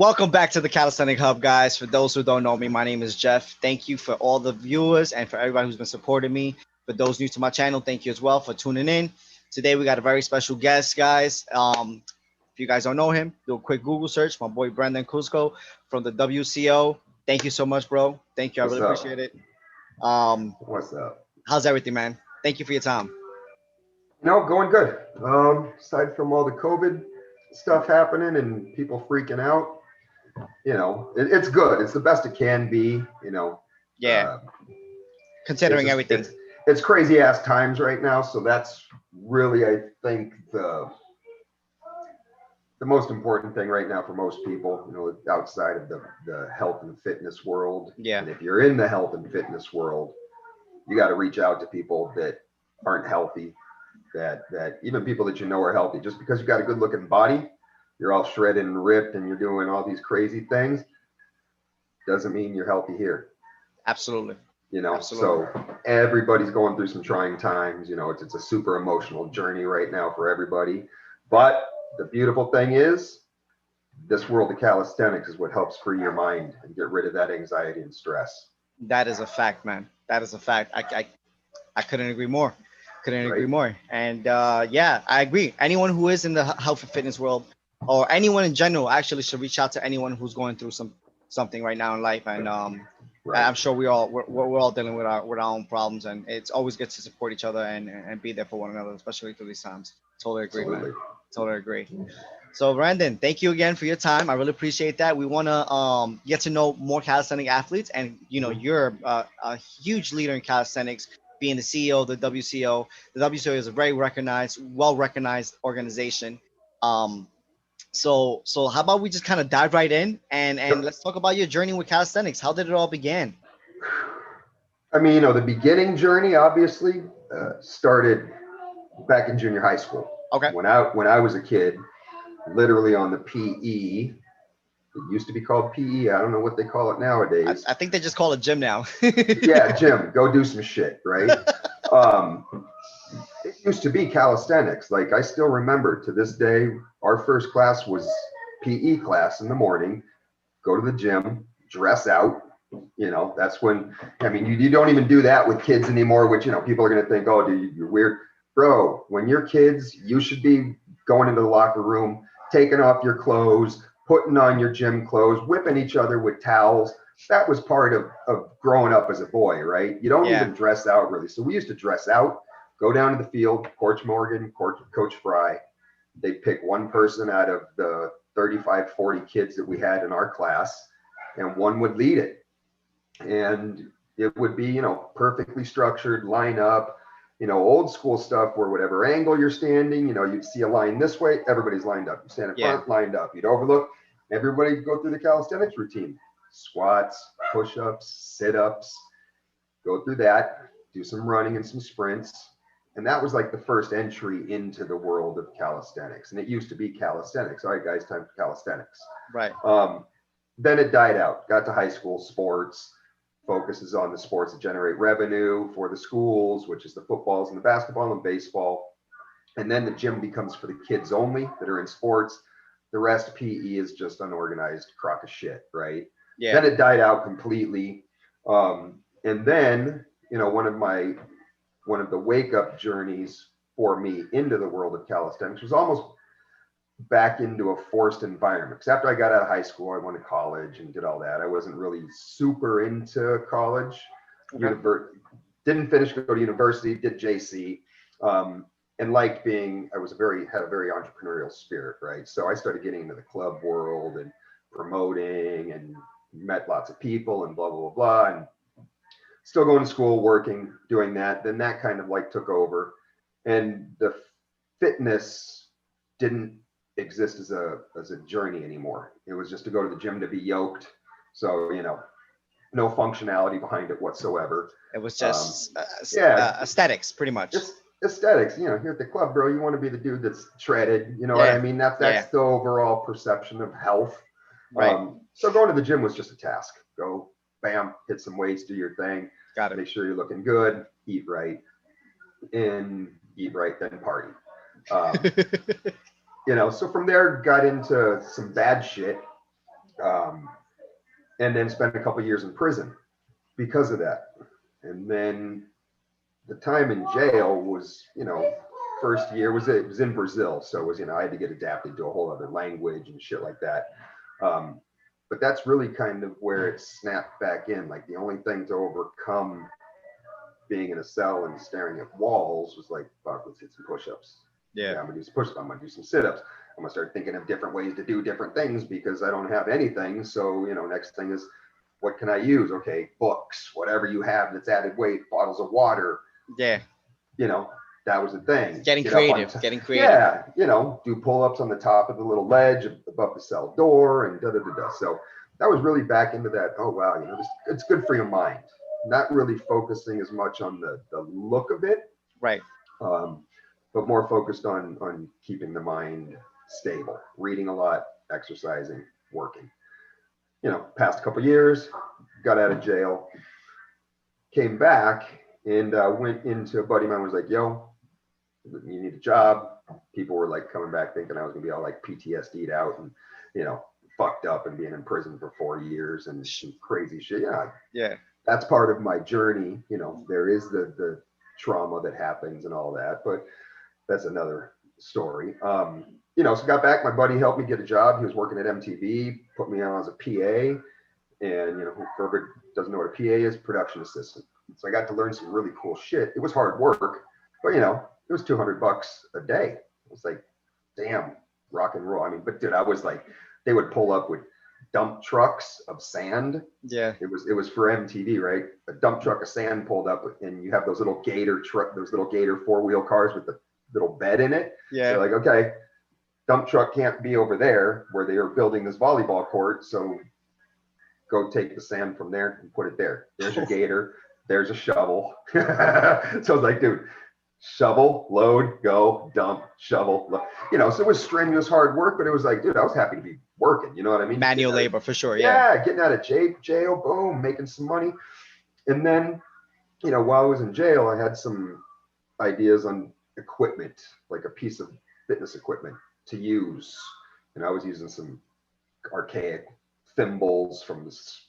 Welcome back to the Calisthenic Hub, guys. For those who don't know me, my name is Jeff. Thank you for all the viewers and for everybody who's been supporting me. For those new to my channel, thank you as well for tuning in. Today we got a very special guest, guys. If you guys don't know him, do a quick Google search. My boy Brandon Cusco from the WCO. Thank you so much, bro. Thank you. I What's really up? appreciate it. What's up? How's everything, man? Thank you for your time. Going good. Aside from all the COVID stuff happening and people freaking out, it's good. It's the best it can be. Yeah, Uh, it's considering just everything. it's crazy ass times right now. So that's really, I think, the most important thing right now for most people. Outside of the health and fitness world. Yeah. And if you're in the health and fitness world, you got to reach out to people that aren't healthy. That even people that are healthy, just because you got a good looking body, you're all shredded and ripped and you're doing all these crazy things, doesn't mean you're healthy here. Absolutely. So everybody's going through some trying times. It's a super emotional journey right now for everybody. But the beautiful thing is, this world of calisthenics is what helps free your mind and get rid of that anxiety and stress. That is a fact, man. That is a fact. I couldn't agree more. Couldn't agree more. And yeah, I agree. Anyone who is in the health and fitness world, or anyone in general, actually should reach out to anyone who's going through something right now in life. And I'm sure we're all dealing with our own problems, and it's always good to support each other and be there for one another, especially through these times. Totally agree, Absolutely. man. Totally agree. So Brandon, thank you again for your time. I really appreciate that. We want to get to know more calisthenic athletes, and you're a huge leader in calisthenics, being the CEO of the WCO. The WCO is a very well recognized organization. So how about we just kind of dive right in and let's talk about your journey with calisthenics. How did it all begin? I mean, the beginning journey obviously started back in junior high school. Okay. When I was a kid, literally on the PE. It used to be called PE. I don't know what they call it nowadays. I think they just call it gym now. Yeah, gym. Go do some shit, right? It used to be calisthenics. Like, I still remember to this day, our first class was PE class in the morning. Go to the gym, dress out. That's when, I mean, you don't even do that with kids anymore, which, people are going to think, oh, dude, you're weird. Bro, when you're kids, you should be going into the locker room, taking off your clothes, putting on your gym clothes, whipping each other with towels. That was part of growing up as a boy, right? You don't even dress out really. So we used to dress out, go down to the field, Coach Morgan, Coach Fry. They'd pick one person out of the 35, 40 kids that we had in our class, and one would lead it. And it would be, perfectly structured, line up, old school stuff where whatever angle you're standing, you'd see a line this way, everybody's lined up. You stand in front, lined up. You'd overlook, everybody go through the calisthenics routine. Squats, push-ups, sit-ups, go through that, do some running and some sprints. And that was like the first entry into the world of calisthenics. And it used to be calisthenics. All right, guys, time for calisthenics. Right. Then it died out, got to high school sports, focuses on the sports that generate revenue for the schools, which is the footballs and the basketball and baseball. And then the gym becomes for the kids only that are in sports. The rest, PE, is just unorganized crock of shit, right? Yeah. Then it died out completely. And then, one of the wake up journeys for me into the world of calisthenics was almost back into a forced environment. Because after I got out of high school, I went to college and did all that. I wasn't really super into college. Okay. Didn't finish, go to university, did JC, and liked being, had a very entrepreneurial spirit, right? So I started getting into the club world and promoting and met lots of people and blah, blah, blah, blah. And still going to school, working, doing that. Then that kind of like took over. And the fitness didn't exist as a journey anymore. It was just to go to the gym to be yoked. So, no functionality behind it whatsoever. It was just aesthetics, pretty much. Just aesthetics. Here at the club, bro, you want to be the dude that's shredded. You know what I mean? That's the overall perception of health. Right. So going to the gym was just a task. Go, bam, hit some weights, do your thing. Got it. Make sure you're looking good, eat right, then party. So from there, got into some bad shit. um, and then spent a couple years in prison because of that. And then the time in jail was, first year was it was in Brazil, so it was, I had to get adapted to a whole other language and shit like that. Um, but that's really kind of where it snapped back in. Like the only thing to overcome being in a cell and staring at walls was like, fuck, let's hit some push-ups. Yeah. Yeah, I'm gonna do some push-ups. I'm gonna do some sit-ups. I'm gonna start thinking of different ways to do different things because I don't have anything. So, next thing is, what can I use? Okay, books, whatever you have that's added weight, bottles of water, Yeah. you know, that was the thing. Getting Get up on, creative. Getting creative. yeah, do pull-ups on the top of the little ledge above the cell door and da da da da. So that was really back into that. Oh wow, it's good for your mind. Not really focusing as much on the look of it, Right. um, but more focused on keeping the mind stable, reading a lot, exercising, working. Past a couple years, got out of jail, came back, and went into a buddy of mine was like, yo, you need a job. People were like coming back thinking I was gonna be all like PTSD'd out and, fucked up and being in prison for 4 years and some crazy shit. Yeah, Yeah. that's part of my journey. There is the trauma that happens and all that, but that's another story. So got back, my buddy helped me get a job. He was working at MTV, put me on as a PA. And, whoever doesn't know what a PA is, production assistant. So I got to learn some really cool shit. It was hard work, but it was $200 a day. It was like, damn, rock and roll. I mean, but dude, I was like, they would pull up with dump trucks of sand. Yeah. It was for MTV, right? A dump truck of sand pulled up, and you have those little Gator 4-wheel cars with the little bed in it. Yeah. They're like, okay, dump truck can't be over there where they are building this volleyball court, so go take the sand from there and put it there. There's your Gator. There's a shovel. So I was like, dude, shovel, load, go, dump, shovel. So it was strenuous, hard work, but it was like, dude, I was happy to be working. You know what I mean? Manual labor for sure. Yeah. Yeah, getting out of jail, boom, making some money. And then, while I was in jail, I had some ideas on equipment, like a piece of fitness equipment to use. And I was using some archaic thimbles from this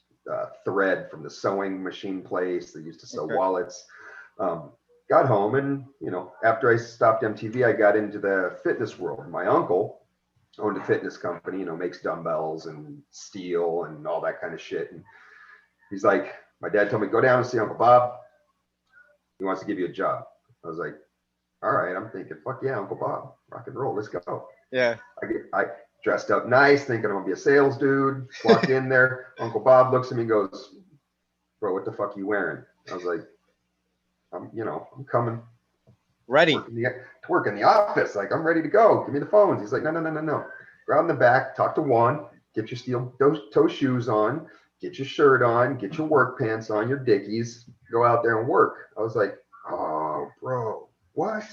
thread from the sewing machine place they used to sew wallets. Got home, and after I stopped MTV, I got into the fitness world. My uncle owned a fitness company, makes dumbbells and steel and all that kind of shit. And he's like, my dad told me, go down and see Uncle Bob. He wants to give you a job. I was like, all right. I'm thinking, fuck yeah, Uncle Bob, rock and roll, let's go. Yeah. I dressed up nice, thinking I'm gonna be a sales dude. Walked in there. Uncle Bob looks at me and goes, bro, what the fuck are you wearing? I was like, I'm coming. Ready. To work in the office. Like, I'm ready to go. Give me the phones. He's like, no. Go out in the back, talk to Juan, get your steel toe shoes on, get your shirt on, get your work pants on, your Dickies, go out there and work. I was like, oh, bro, what?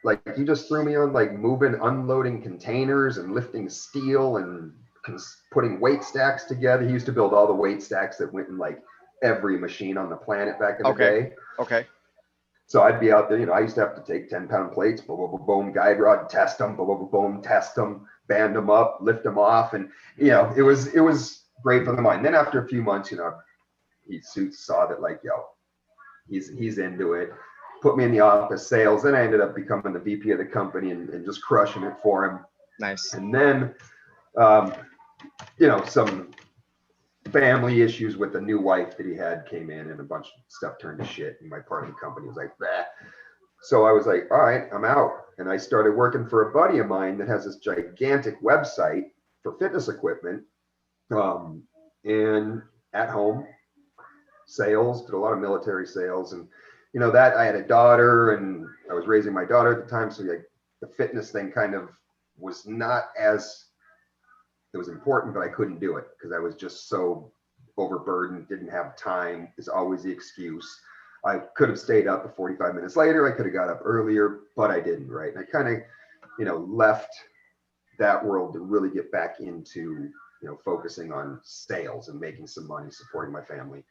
Like, you just threw me on like moving, unloading containers and lifting steel and putting weight stacks together. He used to build all the weight stacks that went in like every machine on the planet back in the day. Okay. So I'd be out there, I used to have to take 10-pound plates, boom, boom, boom, guide rod, test them, boom, boom, boom, test them, band them up, lift them off. And, it was great for the mind. Then after a few months, he saw that like, yo, he's into it. Put me in the office sales. Then I ended up becoming the VP of the company and just crushing it for him. Nice. And then, some family issues with the new wife that he had came in, and a bunch of stuff turned to shit. And my part of the company was like, bah. So I was like, all right, I'm out. And I started working for a buddy of mine that has this gigantic website for fitness equipment. And at home sales, did a lot of military sales. And that I had a daughter and I was raising my daughter at the time. So like the fitness thing kind of was not as, it was important, but I couldn't do it because I was just so overburdened, didn't have time is always the excuse. I could have stayed up 45 minutes later. I could have got up earlier, but I didn't, right? And I kind of, left that world to really get back into, focusing on sales and making some money, supporting my family.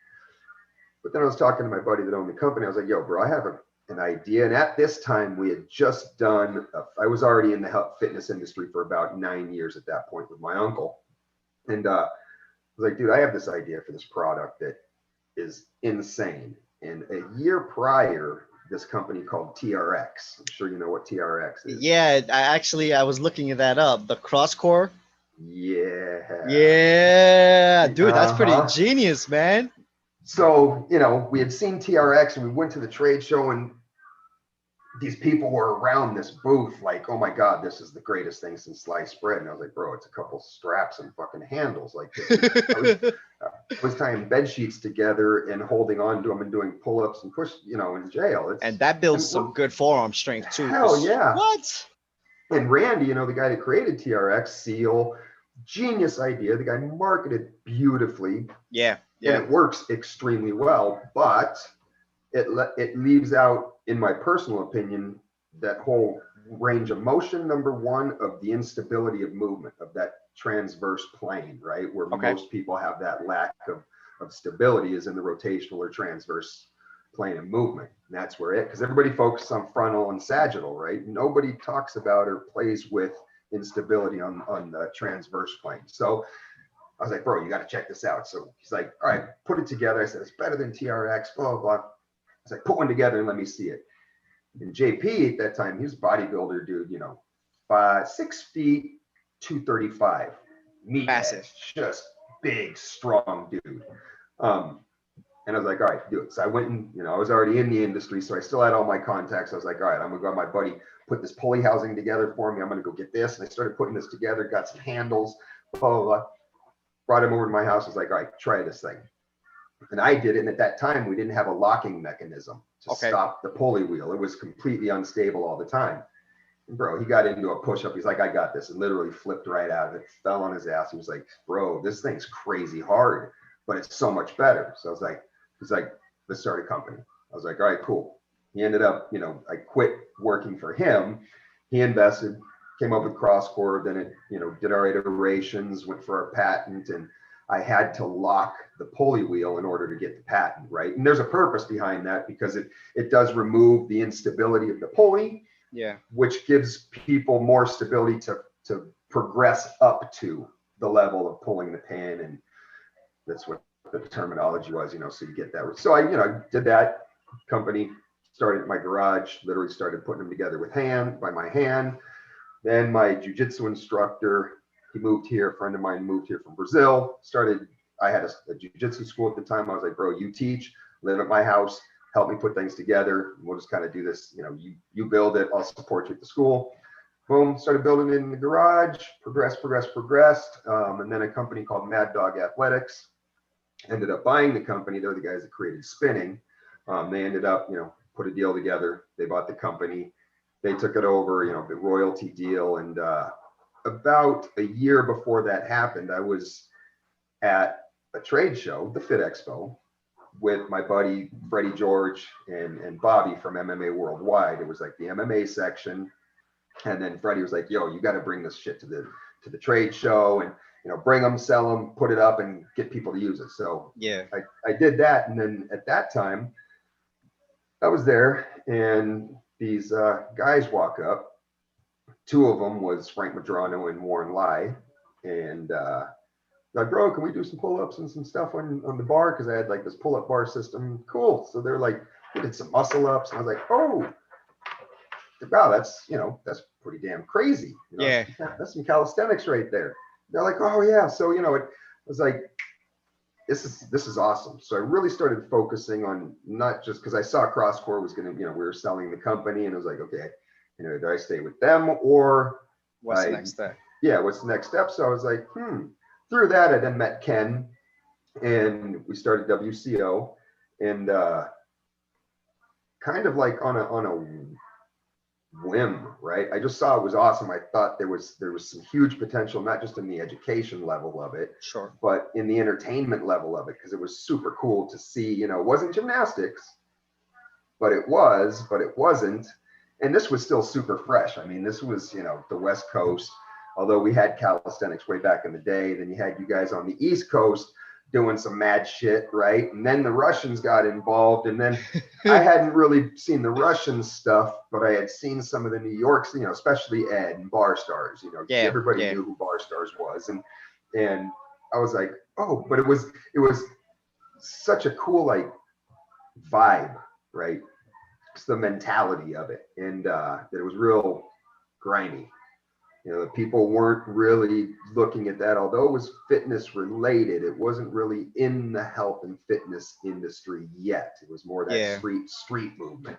But then I was talking to my buddy that owned the company. I was like, yo, bro, I have an idea. And at this time, we had just done, I was already in the health fitness industry for about 9 years at that point with my uncle. And I was like, dude, I have this idea for this product that is insane. And a year prior, this company called TRX. I'm sure you know what TRX is. Yeah, I was looking at that up. The cross core. Yeah. Yeah, dude, that's pretty Uh-huh. genius, man. So, we had seen TRX and we went to the trade show and these people were around this booth like, oh my God, this is the greatest thing since sliced bread. And I was like, bro, it's a couple straps and fucking handles. Like this is, I was tying bed sheets together and holding on to them and doing pull-ups and push, in jail. And that builds And some good forearm strength too. hell Cause yeah. what? And Randy, the guy that created TRX, Seal, genius idea. The guy marketed beautifully Yeah, and yeah. it works extremely well, but it leaves out, in my personal opinion, that whole range of motion, number one, of the instability of movement of that transverse plane, right? Where Okay. most people have that lack of stability is in the rotational or transverse plane of movement. And that's where because everybody focuses on frontal and sagittal, right? Nobody talks about or plays with instability on the transverse plane. So I was like, bro, you got to check this out. So he's like, all right, put it together. I said, it's better than TRX, blah, blah, blah. I was like, put one together and let me see it. And JP at that time, he was a bodybuilder dude, 6 feet, 235, meathead, Massive. just big, strong dude. And I was like, all right, do it. So I went and, I was already in the industry, so I still had all my contacts. I was like, all right, I'm gonna go have my buddy put this pulley housing together for me. I'm gonna go get this. And I started putting this together, got some handles, blah, blah, blah. Brought him over to my house. I was like, all right, try this thing. And I did it. And at that time, we didn't have a locking mechanism to stop the pulley wheel. It was completely unstable all the time. And bro, he got into a push-up. He's like, I got this. And literally flipped right out of it, fell on his ass. He was like, bro, this thing's crazy hard, but it's so much better. So I was like, he's like, let's start a company. I was like, all right, cool. He ended up, I quit working for him. He invested, came up with cross-core, then it, did our iterations, went for our patent, and I had to lock the pulley wheel in order to get the patent, right? And there's a purpose behind that because it does remove the instability of the pulley, which gives people more stability to progress up to the level of pulling the pin, and that's what the terminology was, so you get that. So I did that. Company started at my garage, literally started putting them together by my hand. Then my jiu-jitsu instructor, he moved here. A friend of mine moved here from Brazil. I had a jiu-jitsu school at the time. I was like, bro, you teach, live at my house, help me put things together. We'll just kind of do this. You build it. I'll support you at the school. Boom, started building it in the garage, progressed. And then a company called Mad Dog Athletics ended up buying the company. They're the guys that created spinning. They ended up, put a deal together. They bought the company. They took it over, the royalty deal. And about a year before that happened, I was at a trade show, the Fit Expo, with my buddy Freddie George and Bobby from MMA Worldwide. It was like the MMA section. And then Freddie was like, yo, you got to bring this shit to the trade show and, bring them, sell them, put it up and get people to use it. So I did that. And then at that time, I was there and these guys walk up. Two of them was Frank Madrano and Warren Lai. And like, bro, can we do some pull-ups and some stuff on the bar? Because I had like this pull-up bar system. Cool. So they're like, we did some muscle ups. And I was like, oh, wow, that's pretty damn crazy. That's some calisthenics right there. They're like, oh yeah. So, it was like, this is awesome. So I really started focusing on not just because I saw CrossCore was going to, we were selling the company and it was like, okay, do I stay with them or what's the next step? Yeah, what's the next step? So I was like, Through that, I then met Ken and we started WCO and kind of like on a whim, right? I just saw it was awesome. I thought there was some huge potential, not just in the education level of it, sure, but in the entertainment level of it, because it was super cool to see, it wasn't gymnastics, but it wasn't. And this was still super fresh. I mean, this was, the West Coast, although we had calisthenics way back in the day, then you had you guys on the East Coast doing some mad shit, right? And then the Russians got involved, and then I hadn't really seen the Russian stuff, but I had seen some of the New Yorks, especially Ed and Bar Stars. Everybody knew who Bar Stars was, and I was like, oh, but it was such a cool like vibe, right? It's the mentality of it, and that it was real grimy. You know, the people weren't really looking at that, although it was fitness related. It wasn't really in the health and fitness industry yet. It was more that Yeah. street movement.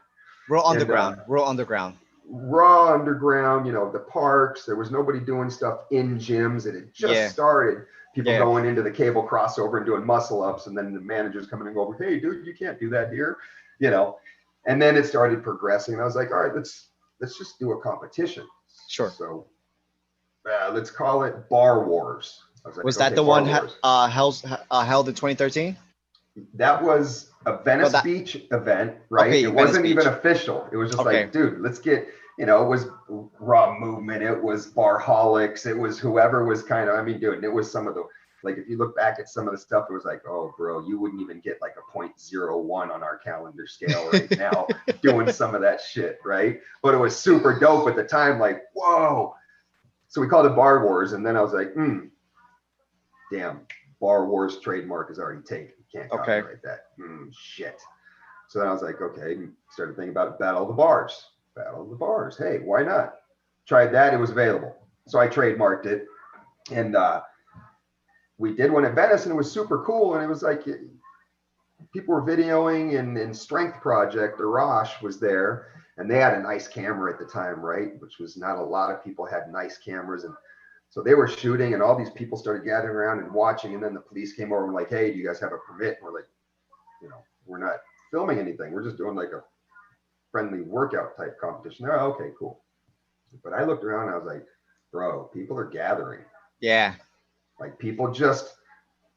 Real And underground. Real underground. raw underground, the parks. There was nobody doing stuff in gyms. It had just Yeah. started. People Yeah. going into the cable crossover and doing muscle ups, and then the managers coming and go, "Hey, dude, you can't do that here," you know. And then it started progressing, and I was like, "All right, let's just do a competition." Sure. So let's call it Bar Wars. I was like, Was that "Okay, the Bar one Wars." held in 2013? That was a No, Venice that. Beach event, right? Okay, It Venice wasn't even Beach. official. It was just Okay. like, dude, let's get, it was Raw Movement, it was Barholics, it was whoever was kind of, I mean, dude, it was some of the, like, if you look back at some of the stuff, it was like, oh, bro, you wouldn't even get like a .01 on our calendar scale right now doing some of that shit, right? But it was super dope at the time, like, whoa. So we called it Bar Wars, and then I was like, damn, Bar Wars trademark is already taken. You can't Okay. copyright that. Shit. So then I was like, okay, started thinking about it, Battle of the Bars. Battle of the Bars. Hey, why not? Tried that. It was available. So I trademarked it. And we did one at Venice, and it was super cool. And it was like people were videoing, and Strength Project, Arash was there. And they had a nice camera at the time, right? Which was not a lot of people had nice cameras. And so they were shooting, and all these people started gathering around and watching. And then the police came over and were like, hey, do you guys have a permit? And we're like, we're not filming anything. We're just doing like a friendly workout type competition. Oh, okay, cool. But I looked around and I was like, bro, people are gathering. Yeah. Like people just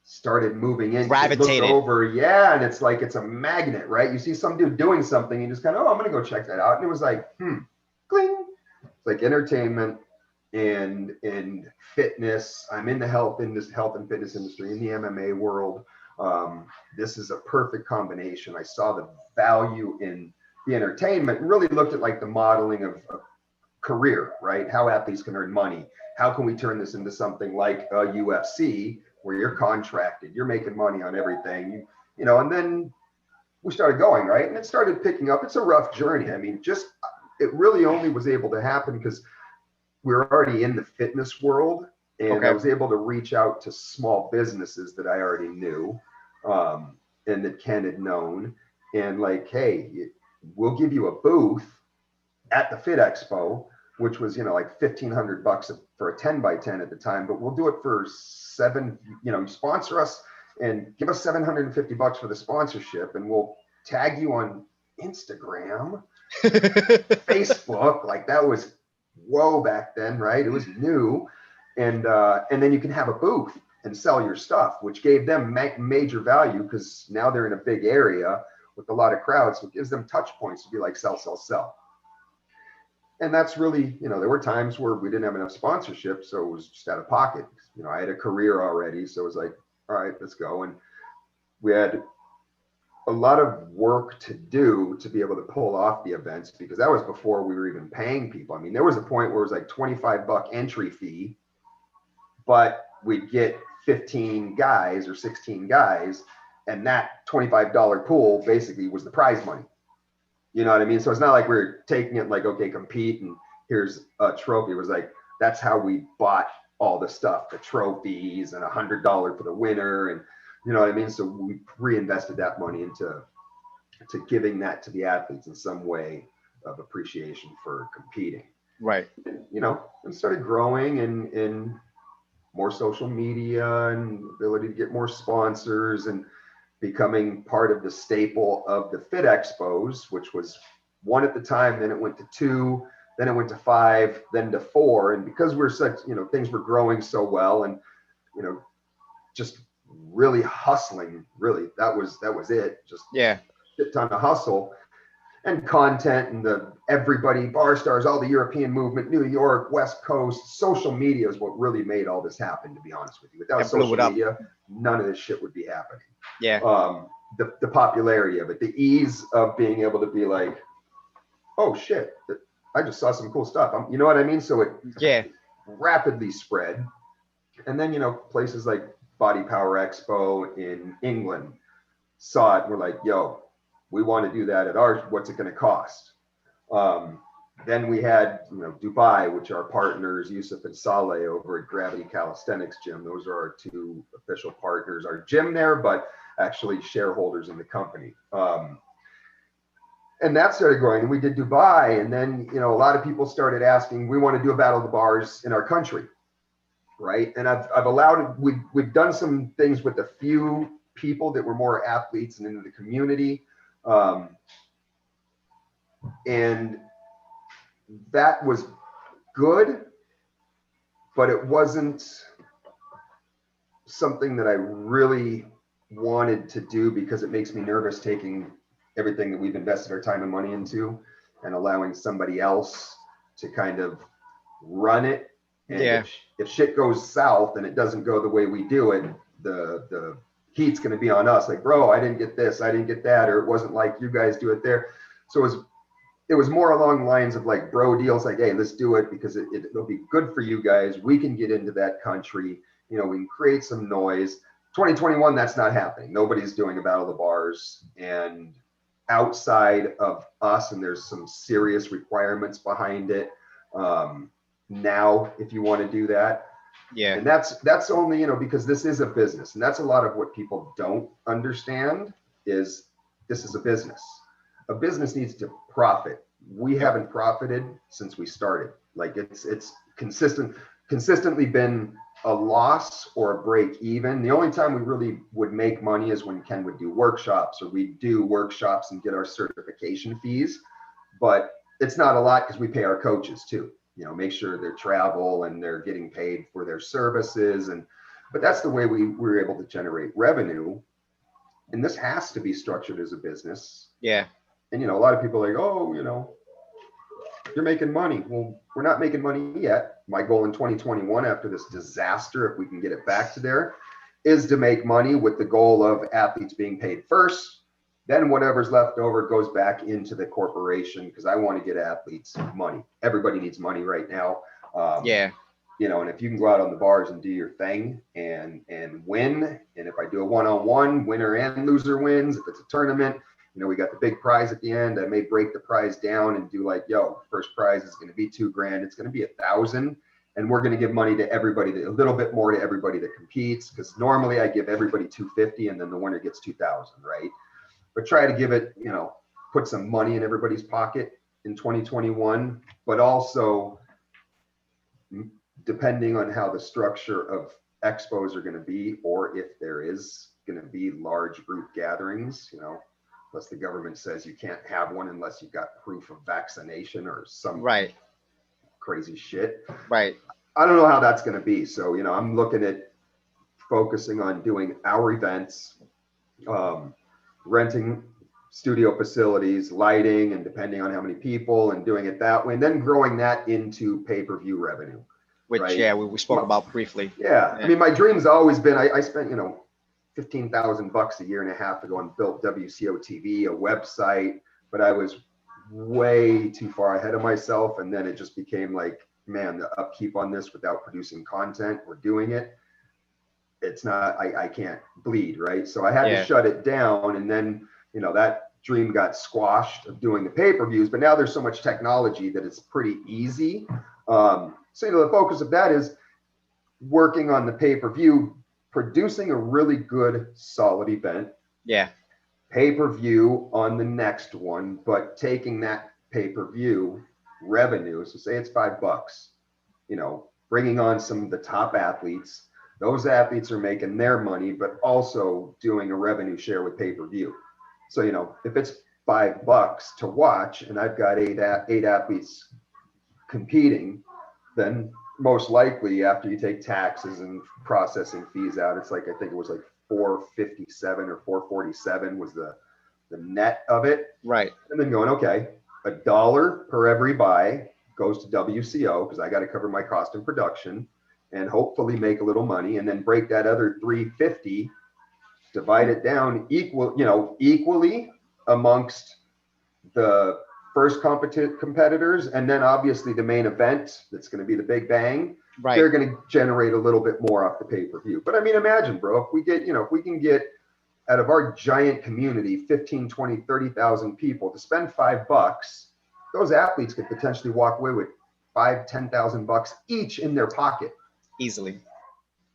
started moving in. You look Gravitated. over, yeah, and it's like it's a magnet, right? You see some dude doing something, you just kind of, oh, I'm gonna go check that out. And it was like, cling. It's like entertainment and fitness. I'm in the health and fitness industry, in the MMA world. This is a perfect combination. I saw the value in the entertainment, really looked at like the modeling of career, right? How athletes can earn money. How can we turn this into something like a UFC where you're contracted, you're making money on everything, and then we started going, right? And it started picking up. It's a rough journey. I mean, it really only was able to happen because we were already in the fitness world, and I Okay. was able to reach out to small businesses that I already knew, and that Ken had known, and like, hey, we'll give you a booth at the Fit Expo, which was like $1,500 for a 10 by 10 at the time, but we'll do it for seven. Sponsor us and give us $750 for the sponsorship, and we'll tag you on Instagram, Facebook. Like that was whoa back then, right? It was new, and then you can have a booth and sell your stuff, which gave them major value because now they're in a big area with a lot of crowds, so it gives them touch points to be like sell, sell, sell. And that's really, there were times where we didn't have enough sponsorship, so it was just out of pocket. I had a career already, so it was like, all right, let's go. And we had a lot of work to do to be able to pull off the events, because that was before we were even paying people. I mean, there was a point where it was like $25 entry fee, but we'd get 15 guys or 16 guys, and that $25 pool basically was the prize money. You know what I mean? So it's not like we're taking it like, okay, compete and here's a trophy. It was like, that's how we bought all the stuff, the trophies and $100 for the winner. And you know what I mean? So we reinvested that money into giving that to the athletes in some way of appreciation for competing. Right. And started growing in more social media and ability to get more sponsors and becoming part of the staple of the Fit Expos, which was one at the time, then it went to two, then it went to five, then to four. And because we're such, things were growing so well, and, just really hustling, really, that was it. Just Yeah. shit ton of hustle and content, and everybody, bar stars, all the European movement, New York, West Coast, social media is what really made all this happen, to be honest with you. Without social media, none of this shit would be happening. Yeah. The popularity of it, the ease of being able to be like, oh shit, I just saw some cool stuff. You know what I mean? So it rapidly spread. And then, places like Body Power Expo in England, saw it. We're like, yo, we want to do that at ours. What's it going to cost? Then we had, Dubai, which are partners, Yusuf and Saleh over at Gravity Calisthenics Gym. Those are our two official partners, our gym there, but actually shareholders in the company. And that started growing. And we did Dubai. And then, a lot of people started asking, we want to do a Battle of the Bars in our country, right? And I've allowed, we've done some things with a few people that were more athletes and into the community. And that was good, but it wasn't something that I really wanted to do because it makes me nervous taking everything that we've invested our time and money into and allowing somebody else to kind of run it. And if shit goes south and it doesn't go the way we do it, the heat's going to be on us. Like, bro, I didn't get this, I didn't get that, or it wasn't like you guys do it there. So it was more along the lines of like bro deals, like, hey, let's do it because it'll be good for you guys. We can get into that country, we can create some noise. 2021, that's not happening. Nobody's doing a Battle of the Bars. And outside of us, and there's some serious requirements behind it. Now, if you want to do that. Yeah. And that's only, because this is a business. And that's a lot of what people don't understand is this is a business. A business needs to profit. We haven't profited since we started. Like it's consistently been a loss or a break even. The only time we really would make money is when Ken would do workshops, or we'd do workshops and get our certification fees. But it's not a lot because we pay our coaches too, make sure their travel and they're getting paid for their services. But that's the way we were able to generate revenue. And this has to be structured as a business. Yeah. And, a lot of people are like, oh, you're making money. Well, we're not making money yet. My goal in 2021, after this disaster, if we can get it back to there, is to make money with the goal of athletes being paid first. Then whatever's left over goes back into the corporation because I want to get athletes money. Everybody needs money right now. And if you can go out on the bars and do your thing and win, and if I do a one-on-one, winner and loser wins, if it's a tournament, we got the big prize at the end. I may break the prize down and do like, first prize is going to be $2,000. It's going to be $1,000. And we're going to give money to everybody, a little bit more to everybody that competes. Because normally I give everybody $250 and then the winner gets $2,000, right? But try to give it, put some money in everybody's pocket in 2021, but also depending on how the structure of expos are going to be, or if there is going to be large group gatherings, unless the government says you can't have one unless you've got proof of vaccination or some crazy shit. Right. I don't know how that's going to be. So, I'm looking at focusing on doing our events, renting studio facilities, lighting, and depending on how many people, and doing it that way, and then growing that into pay-per-view revenue. Which, right? we spoke about briefly. Yeah. I mean, my dream's always been, I spent, $15,000 a year and a half ago and built WCO TV, a website, but I was way too far ahead of myself. And then it just became like, man, the upkeep on this without producing content or doing it, it's not, I can't bleed, right? So I had to shut it down. And then, that dream got squashed of doing the pay-per-views, but now there's so much technology that it's pretty easy. So, the focus of that is working on the pay-per-view, producing a really good, solid event. Yeah. Pay-per-view on the next one, but taking that pay-per-view revenue, so say it's $5, bringing on some of the top athletes. Those athletes are making their money, but also doing a revenue share with pay-per-view. So, if it's $5 to watch and I've got eight athletes competing, then most likely after you take taxes and processing fees out, it's like, I think it was like 457 or 447 was the net of it. Right. And then going, okay, $1 per every buy goes to WCO because I got to cover my cost in production and hopefully make a little money, and then break that other 350, divide it down equally amongst the first competitors, and then obviously the main event that's going to be the big bang. Right. they're going to generate a little bit more off the pay-per-view. But I mean, imagine, bro, if we get, if we can get out of our giant community, 15, 20, 30,000 people to spend $5, those athletes could potentially walk away with 5, 10,000 bucks each in their pocket. Easily.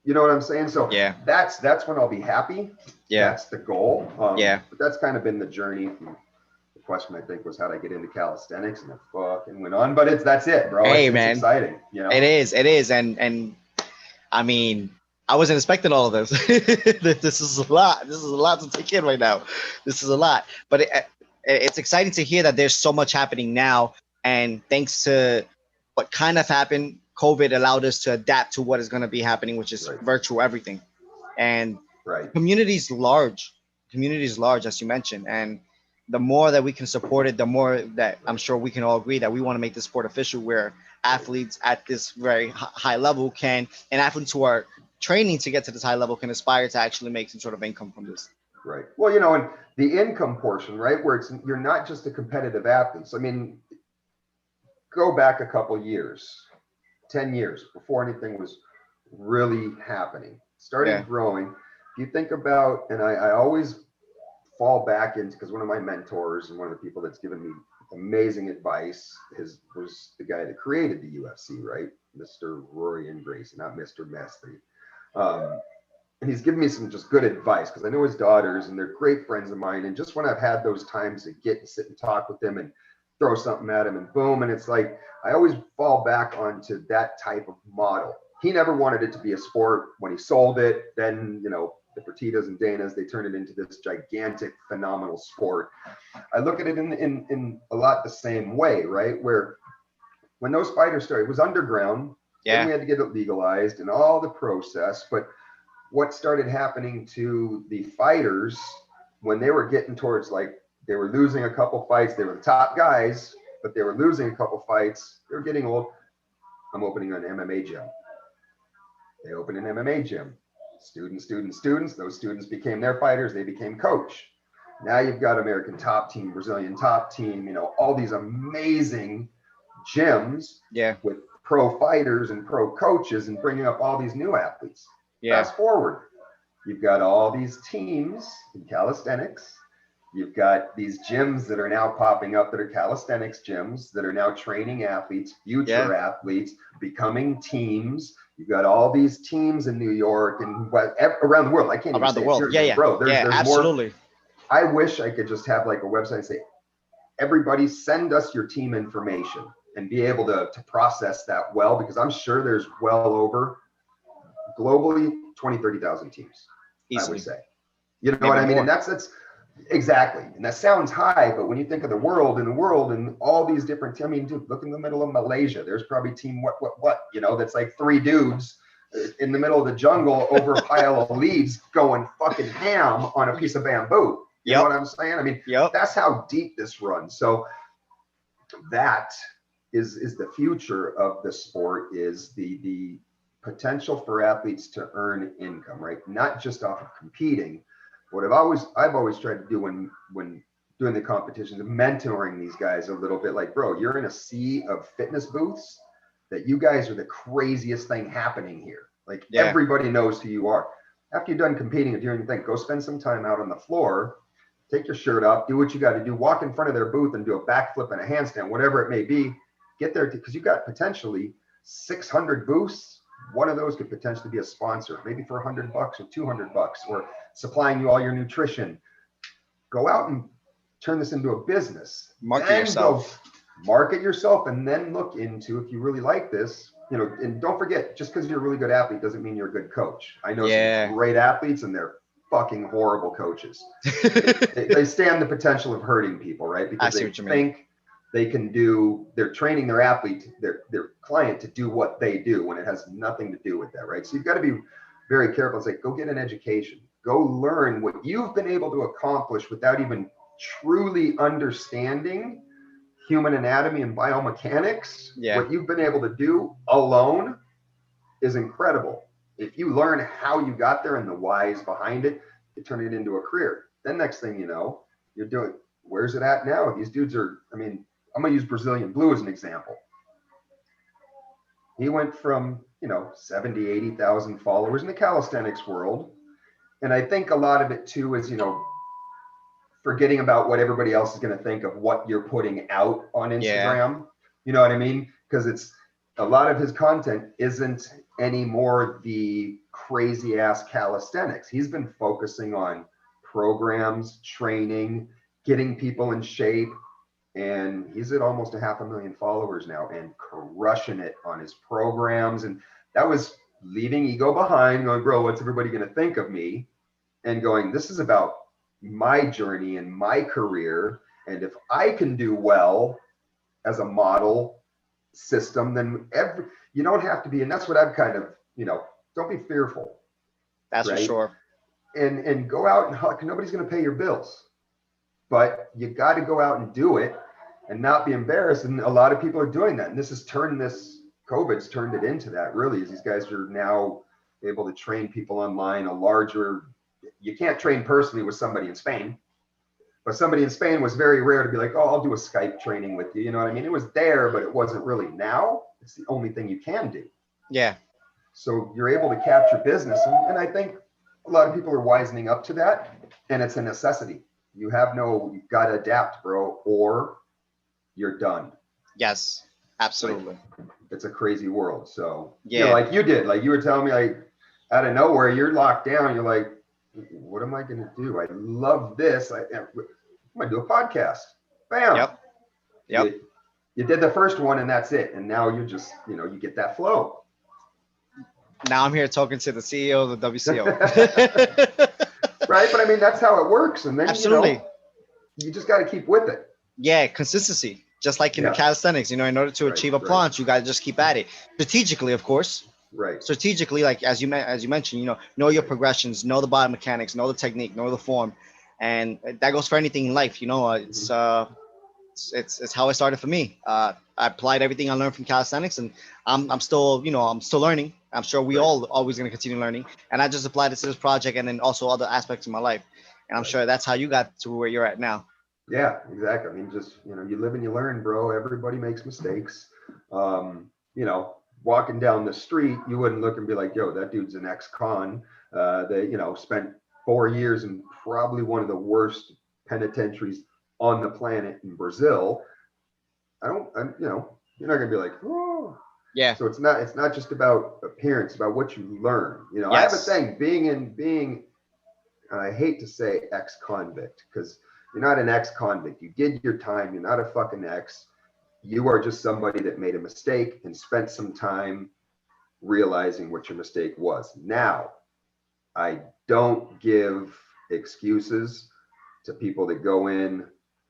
You know what I'm saying? So Yeah. that's when I'll be happy. Yeah. That's the goal. Yeah. But that's kind of been the journey. The question, I think, was how did I get into calisthenics, and it fucking went on. But that's it, bro. Hey, It's man. exciting. It is. It is. And I mean, I wasn't expecting all of this. This is a lot. This is a lot to take in right now. This is a lot. But it's exciting to hear that there's so much happening now. And thanks to what kind of happened, COVID allowed us to adapt to what is going to be happening, which is Right. virtual everything. And Right. community's large. Community is large, as you mentioned. And the more that we can support it, the more that I'm sure we can all agree that we want to make the sport official, where athletes at this very high level can, and athletes who are training to get to this high level can aspire to actually make some sort of income from this. Right. Well, and the income portion, right, where you're not just a competitive athlete. So, I mean, go back a couple years, 10 years before anything was really happening, started growing. If you think about, and I always fall back into, because one of my mentors and one of the people that's given me amazing advice was the guy that created the UFC, right? Mr. Rory and Gracie, not Mr. Messi. And he's given me some just good advice, because I know his daughters and they're great friends of mine. And just when I've had those times to get and sit and talk with them and throw something at him and boom, and it's like, I always fall back onto that type of model. He never wanted it to be a sport. When he sold it, then, the Fertitas and Danas, they turned it into this gigantic, phenomenal sport. I look at it in a lot the same way, right? Where when those fighters started, it was underground. Then we had to get it legalized and all the process. But what started happening to the fighters when they were getting towards, like, they were losing a couple fights, they were the top guys, but they were losing a couple fights, they were getting old. I'm opening an MMA gym. They opened an MMA gym. Students. Those students became their fighters. They became coach. Now you've got American Top Team, Brazilian Top Team, all these amazing gyms with pro fighters and pro coaches, and bringing up all these new athletes. Fast forward, you've got all these teams in calisthenics. You've got these gyms that are now popping up that are calisthenics gyms that are now training athletes, future athletes, becoming teams. You've got all these teams in New York and around the world. I can't around even the world. Bro, there's absolutely. more. I wish I could just have like a website and say, everybody send us your team information, and be able to process that well, because I'm sure there's well over globally 20, 30,000 teams. Easily. I would say. You know what I mean? More. And that's exactly. And that sounds high, but when you think of the world and all these different, I mean, dude, look in the middle of Malaysia. There's probably team what, that's like 3 dudes in the middle of the jungle over a pile of leaves going fucking ham on a piece of bamboo. You know what I'm saying? I mean, that's how deep this runs. So that is the future of the sport, is the potential for athletes to earn income, right? Not just off of competing. What I've always tried to do when doing the competitions, mentoring these guys a little bit, like, bro, you're in a sea of fitness booths that you guys are the craziest thing happening here. Like, everybody knows who you are. After you're done competing and doing your thing, go spend some time out on the floor, take your shirt off, do what you got to do, walk in front of their booth and do a backflip and a handstand, whatever it may be. Get there, because you got potentially 600 booths. One of those could potentially be a sponsor, maybe for $100 or $200, or supplying you all your nutrition. Go out and turn this into a business. Market yourself. Market yourself, and then look into, if you really like this, and don't forget, just because you're a really good athlete doesn't mean you're a good coach. I know some great athletes, and they're fucking horrible coaches. they stand the potential of hurting people, right? Because they think they can they're training their athlete, their client, to do what they do, when it has nothing to do with that, right? So you've got to be very careful. It's like, go get an education, go learn what you've been able to accomplish without even truly understanding human anatomy and biomechanics. What you've been able to do alone is incredible. If you learn how you got there and the whys behind it, you turn it into a career. Then next thing you know, you're doing, where's it at now? These dudes are, I mean, I'm going to use Brazilian Blue as an example. He went from, 70, 80,000 followers in the calisthenics world. And I think a lot of it too is, forgetting about what everybody else is going to think of what you're putting out on Yeah. Instagram. You know what I mean? Because it's a lot of his content isn't anymore the crazy ass calisthenics. He's been focusing on programs, training, getting people in shape. And he's at almost a 500,000 followers now and crushing it on his programs. And that was leaving ego behind, going, bro, what's everybody going to think of me? And going, this is about my journey and my career. And if I can do well as a model system, then you don't have to be. And that's what I've kind of, don't be fearful, That's for right? sure. And go out and hustle. Nobody's going to pay your bills, but you got to go out and do it and not be embarrassed. And a lot of people are doing that. And COVID's turned it into that, really, is these guys are now able to train people online, you can't train personally with somebody in Spain, but somebody in Spain was very rare to be like, oh, I'll do a Skype training with you. You know what I mean? It was there, but it wasn't really. Now it's the only thing you can do. Yeah. So you're able to capture business. And I think a lot of people are wisening up to that, and it's a necessity. You've got to adapt, bro, or you're done. Yes, absolutely. It's a crazy world. So, Yeah. like you did, like you were telling me, like out of nowhere, you're locked down. You're like, what am I going to do? I love this. I'm going to do a podcast. Bam. Yep. You did the first one and that's it. And now you're just, you get that flow. Now I'm here talking to the CEO of the WCO. Right. But I mean, that's how it works. And then, Absolutely. You just got to keep with it. Yeah. Consistency. Just like in the calisthenics, in order to achieve a planche, you got to just keep at it. Strategically, of course. Right. Strategically, like as you mentioned, know your progressions, know the biomechanics, know the technique, know the form, and that goes for anything in life. It's how it started for me. I applied everything I learned from calisthenics, and I'm still learning. I'm sure we all always going to continue learning, and I just applied it to this project, and then also other aspects of my life, and I'm sure that's how you got to where you're at now. Yeah, exactly. I mean, just, you live and you learn, bro. Everybody makes mistakes. Walking down the street, you wouldn't look and be like, yo, that dude's an ex-con that, spent 4 years in probably one of the worst penitentiaries on the planet in Brazil. You're not going to be like, oh. Yeah. So it's not just about appearance, it's about what you learn. Yes. I have a thing being, I hate to say ex-convict, because you're not an ex-convict. You did your time. You're not a fucking ex. You are just somebody that made a mistake and spent some time realizing what your mistake was. Now, I don't give excuses to people that go in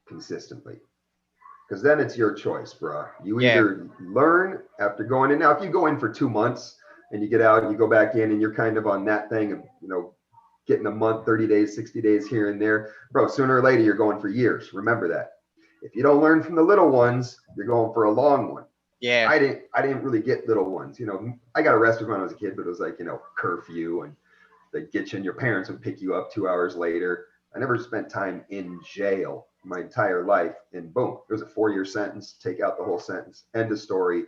consistently, because then it's your choice, bro. You either learn after going in. Now, if you go in for 2 months and you get out and you go back in and you're kind of on that thing of, getting a month, 30 days, 60 days here and there, bro, sooner or later, you're going for years. Remember that. If you don't learn from the little ones, you're going for a long one. Yeah. I didn't really get little ones. I got arrested when I was a kid, but it was like, curfew, and they'd get you and your parents would pick you up 2 hours later. I never spent time in jail my entire life. And boom, it was a 4-year sentence. Take out the whole sentence. End of story.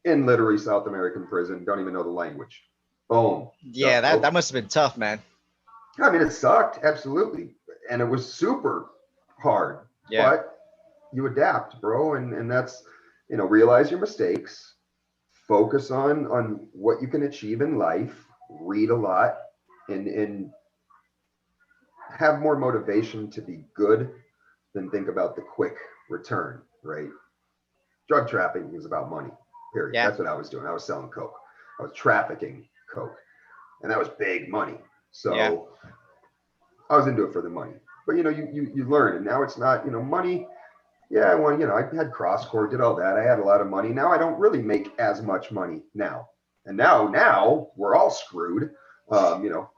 In literally South American prison. Don't even know the language. Boom. Yeah, that must have been tough, man. I mean, it sucked. Absolutely. And it was super hard. Yeah. But you adapt, bro. And that's, realize your mistakes, focus on what you can achieve in life, read a lot, and have more motivation to be good than think about the quick return, right? Drug trafficking is about money, period. Yeah. That's what I was doing. I was selling coke. I was trafficking coke, and that was big money. So I was into it for the money. But you learn, and now it's not, money. Yeah, when I had CrossCore, did all that. I had a lot of money. Now I don't really make as much money now. And now we're all screwed.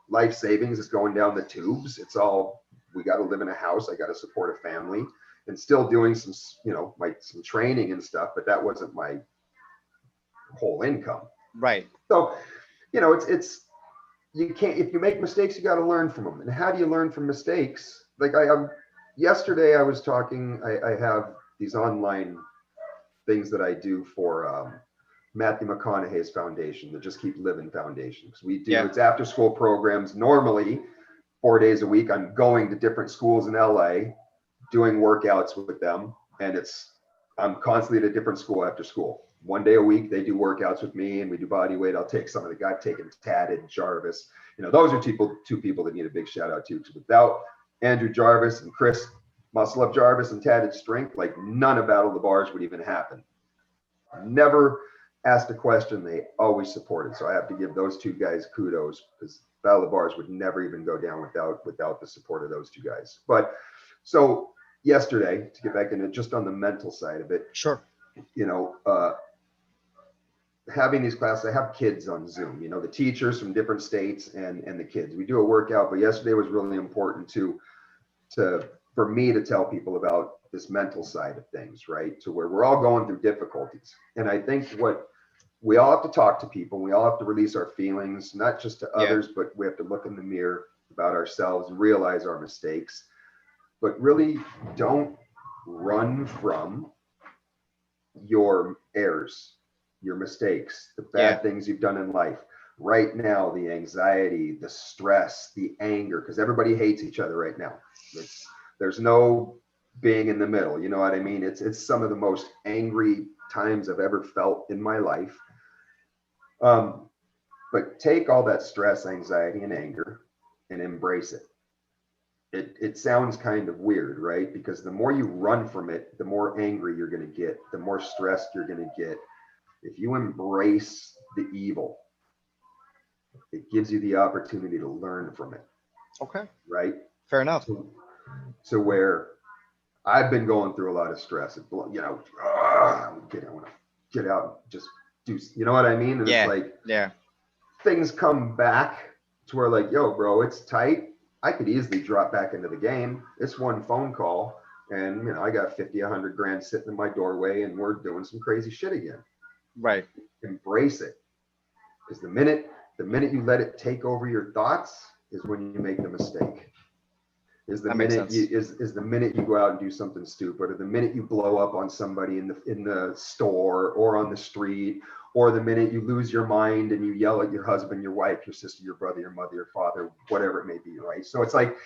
Life savings is going down the tubes. It's all, we got to live in a house. I got to support a family, and still doing some, some training and stuff, but that wasn't my whole income. Right. So, it's you can't, if you make mistakes, you got to learn from them. And how do you learn from mistakes? Like yesterday I was talking, I have these online things that I do for Matthew McConaughey's foundation, the Just Keep Living Foundation. Because we do, Yeah. it's after school programs. Normally, 4 days a week, I'm going to different schools in LA, doing workouts with them. And I'm constantly at a different school after school. 1 day a week, they do workouts with me and we do body weight. I'll take some of the guys, taking Tatted, Jarvis. Those are two people that need a big shout out to. Because without Andrew Jarvis and Chris Muscle Up Jarvis and Tatted Strength, like none of Battle of the Bars would even happen. Never asked a question. They always supported. So I have to give those two guys kudos, because Battle of the Bars would never even go down without the support of those two guys. But so yesterday, to get back into just on the mental side of it, Sure. Having these classes, I have kids on Zoom, the teachers from different states and the kids. We do a workout, but yesterday was really important for me to tell people about this mental side of things, right? To where we're all going through difficulties. And I think what we all have to talk to people, we all have to release our feelings, not just to others, but we have to look in the mirror about ourselves and realize our mistakes, but really don't run from your errors, your mistakes, the bad things you've done in life. Right now, the anxiety, the stress, the anger, because everybody hates each other right now. There's no being in the middle. You know what I mean? It's some of the most angry times I've ever felt in my life. But take all that stress, anxiety, and anger and embrace it. It sounds kind of weird, right? Because the more you run from it, the more angry you're going to get, the more stressed you're going to get. If you embrace the evil, it gives you the opportunity to learn from it. Okay. Right? Fair enough. So where I've been going through a lot of stress, I want to get out, just do, you know what I mean? And it's like, things come back to where like, yo, bro, it's tight. I could easily drop back into the game. It's one phone call and, I got 50, 100 grand sitting in my doorway and we're doing some crazy shit again. Right. Embrace it. Because the minute you let it take over your thoughts is when you make the mistake. Is the minute you go out and do something stupid, or the minute you blow up on somebody in the store or on the street, or the minute you lose your mind and you yell at your husband, your wife, your sister, your brother, your mother, your father, whatever it may be, right? So it's like,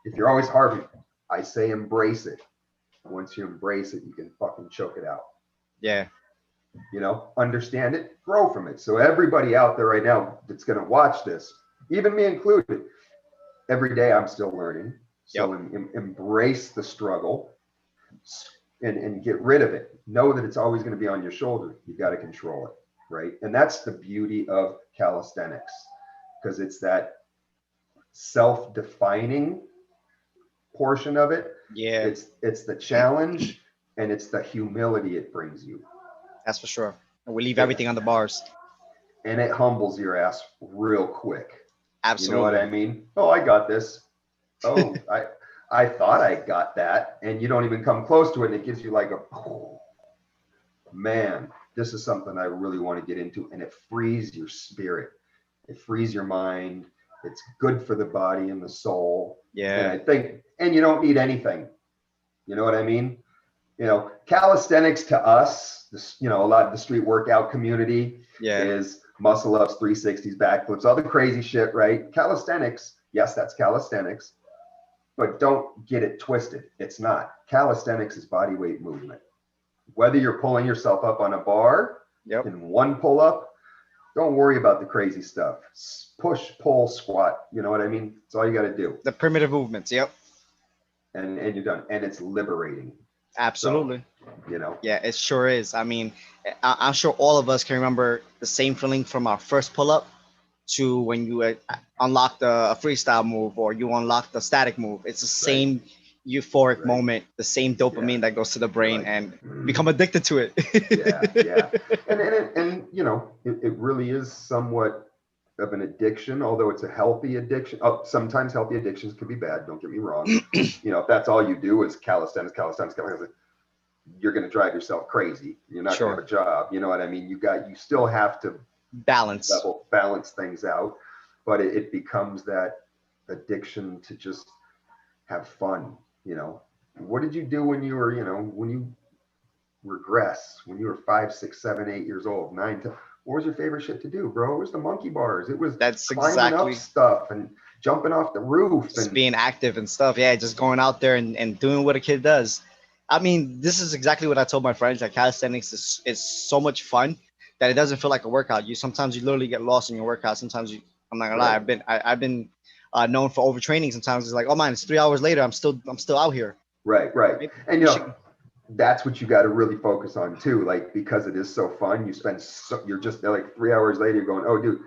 if you're always harping, I say embrace it. Once you embrace it, you can fucking choke it out. Yeah. Understand it, grow from it. So everybody out there right now that's going to watch this, even me included, every day I'm still learning. So embrace the struggle and get rid of it. Know that it's always going to be on your shoulder. You got to control it, right? And that's the beauty of calisthenics, because it's that self-defining portion of it. Yeah. It's the challenge and it's the humility it brings you. That's for sure. And we leave everything on the bars. And it humbles your ass real quick. Absolutely. You know what I mean? Oh, I got this. Oh, I thought I got that, and you don't even come close to it, and it gives you like man, this is something I really want to get into, and it frees your spirit, it frees your mind, it's good for the body and the soul. And I think, and you don't need anything. You know what I mean? Calisthenics to us, a lot of the street workout community is muscle ups, 360s, backflips, all the crazy shit, right? Calisthenics, yes, that's calisthenics. But don't get it twisted. It's not. Calisthenics is body weight movement. Whether you're pulling yourself up on a bar in one pull up, don't worry about the crazy stuff. Push, pull, squat. You know what I mean? That's all you got to do. The primitive movements. Yep. And you're done. And it's liberating. Absolutely. So, Yeah, it sure is. I mean, I'm sure all of us can remember the same feeling from our first pull up to when you unlock a freestyle move or you unlock the static move. It's the same euphoric moment, the same dopamine that goes to the brain, and become addicted to it. And it really is somewhat of an addiction, although it's a healthy addiction. Sometimes healthy addictions can be bad, don't get me wrong. If that's all you do is calisthenics, you're going to drive yourself crazy. You're not going to have a job. You know what I mean? You still have to balance things out, but it becomes that addiction to just have fun. What did you do when you were, regress when you were 5, 6, 7, 8 years old, 9, 10. What was your favorite shit to do, bro? It was the monkey bars. It was That's climbing up exactly stuff and jumping off the roof. just And being active and stuff. Yeah, just going out there and doing what a kid does. I mean, this is exactly what I told my friends. That calisthenics is so much fun that it doesn't feel like a workout. You sometimes you literally get lost in your workout. Sometimes you, I'm not gonna lie, right, I've been known for overtraining. Sometimes it's like, oh man, it's 3 hours later. I'm still out here. right. Maybe And we should. that's what you got to really focus on too. Like, because it is so fun, you're just like 3 hours later, you're going, oh, dude,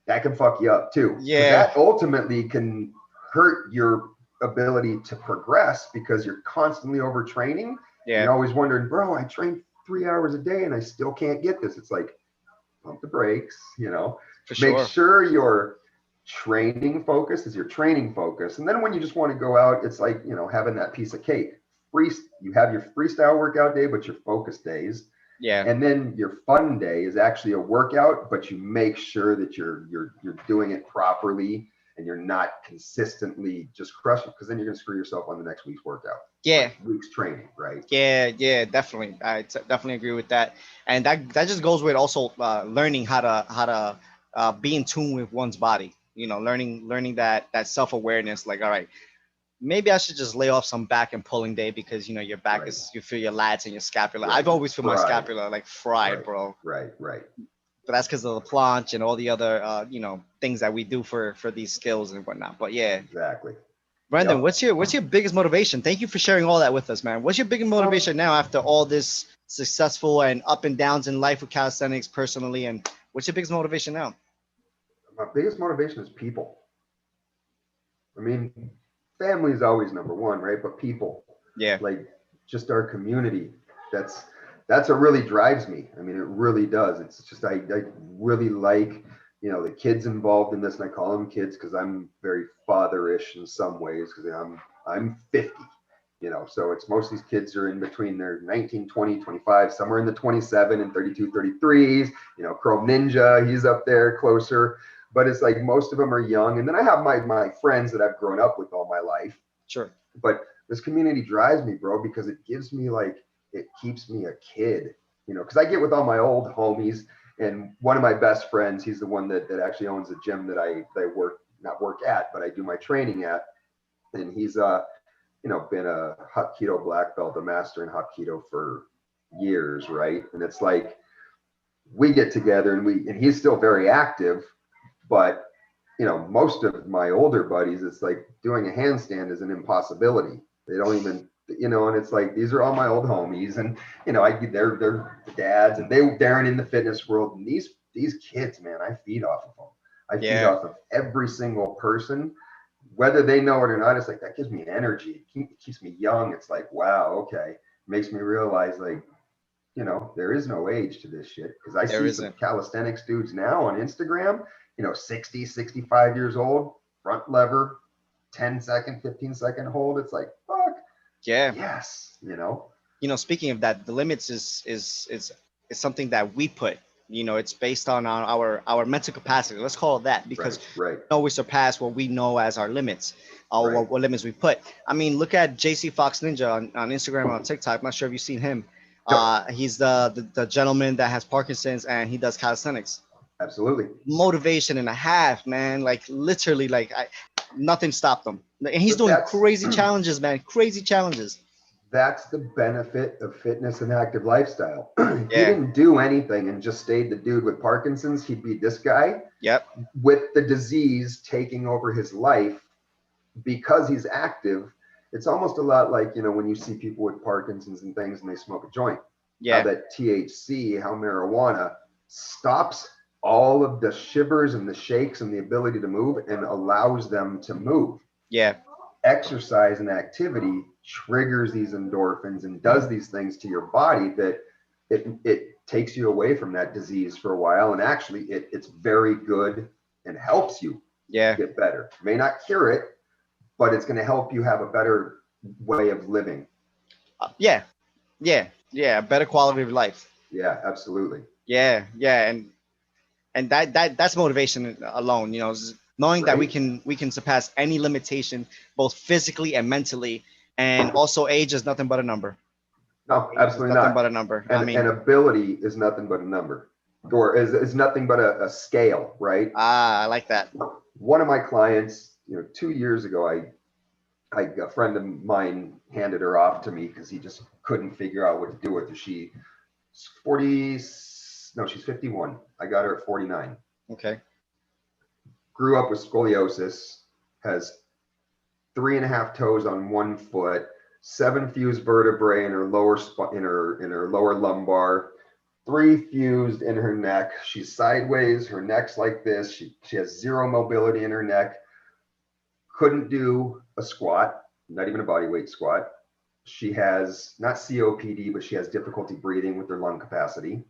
that can fuck you up too. Because Yeah, that ultimately can hurt your ability to progress because you're constantly overtraining and yeah, you're always wondering, bro, I train 3 hours a day and I still can't get this. It's like, pump the brakes, for make sure. sure your training focus is your training focus. And then when you just want to go out, it's like, having that piece of cake. You have your freestyle workout day, but your focus days. Yeah. And then your fun day is actually a workout, but you make sure that you're doing it properly and you're not consistently just crushing, because then you're going to screw yourself on the next week's workout, Yeah, like week's training, right? yeah, definitely. Definitely agree with that, and that just goes with also learning how to be in tune with one's body. Learning that self awareness. Like, all right, maybe I should just lay off some back and pulling day because your back Right, is you feel your lats and your scapula. right. I've always feel my Fried. scapula like fried, Right, bro. right. But that's because of the planche and all the other things that we do for these skills and whatnot. But yeah, Exactly. Brendan, Yep. what's your biggest motivation? Thank you for sharing all that with us, man. What's your biggest Um, motivation now after all this successful and up and downs in life with calisthenics personally? And what's your biggest motivation now? my biggest motivation is people. I mean, family is always number one, right? But people, Yeah, like just our community, that's that's what really drives me. I mean, it really does. It's just I really like, the kids involved in this, and I call them kids because I'm very fatherish in some ways because I'm 50. So it's most of these kids are in between their 19, 20, 25, somewhere in the 27 and 32, 33s. Chrome Ninja, he's up there closer, but it's like most of them are young. And then I have my friends that I've grown up with all my life. sure. But this community drives me, bro, because it keeps me a kid, because I get with all my old homies, and one of my best friends, he's the one that actually owns the gym that I not work at, but I do my training at. And he's been a hot keto black belt, a master in hot keto for years, right? And it's like we get together and he's still very active, but most of my older buddies, it's like doing a handstand is an impossibility. They don't even, and it's like these are all my old homies, and they're dads, and they're in the fitness world, and these kids, man, I feed off of them. I feed Yeah, off of every single person, whether they know it or not. It's like that gives me energy. It keeps me young. It's like, wow, okay, makes me realize, like, there is no age to this shit, because I there see some isn't. calisthenics dudes now on Instagram, 60, 65 years old, front lever, 10-second, 15-second hold. It's like, fuck, Yeah. yes, Speaking of that, the limits is something that we put. It's based on our mental capacity. Let's call it that because right, right. we surpass what we know as our limits, or Right. what limits we put. I mean, look at JC Fox Ninja on Instagram and on TikTok. I'm not sure if you've seen him. Yep, He's the gentleman that has Parkinson's and he does calisthenics. absolutely. Motivation and a half, man. Like literally, like nothing stopped him. And he's But doing that's crazy challenges, man. Crazy challenges. that's the benefit of fitness and active lifestyle. If he Yeah. didn't do anything and just stayed the dude with Parkinson's, he'd be this guy Yep. with the disease taking over his life. Because he's active, it's almost a lot like, when you see people with Parkinson's and things and they smoke a joint, how Yeah. that THC, how marijuana stops all of the shivers and the shakes and the ability to move and allows them to move. Yeah. Exercise and activity triggers these endorphins and does these things to your body that it takes you away from that disease for a while. And actually it's very good and helps you Yeah. get better. May not cure it, but it's going to help you have a better way of living. Yeah. Yeah. Yeah. Better quality of life. Yeah, absolutely. Yeah. Yeah. And that's motivation alone. Knowing that we Right. can we can surpass any limitation, both physically and mentally, and also age is nothing but a number. No, Age is absolutely nothing not. but a number. I And mean, ability is nothing but a number, or is nothing but a scale, right? I like that. One of my clients, 2 years ago, a friend of mine handed her off to me because he just couldn't figure out what to do with her. She's 40, no, she's 51. I got her at 49. Okay. Grew up with scoliosis, has 3.5 toes on one foot, 7 fused vertebrae in her in her lower lumbar, 3 fused in her neck. She's sideways, her neck's like this. She has zero mobility in her neck. Couldn't do a squat, not even a body weight squat. She has not COPD, but she has difficulty breathing with her lung capacity.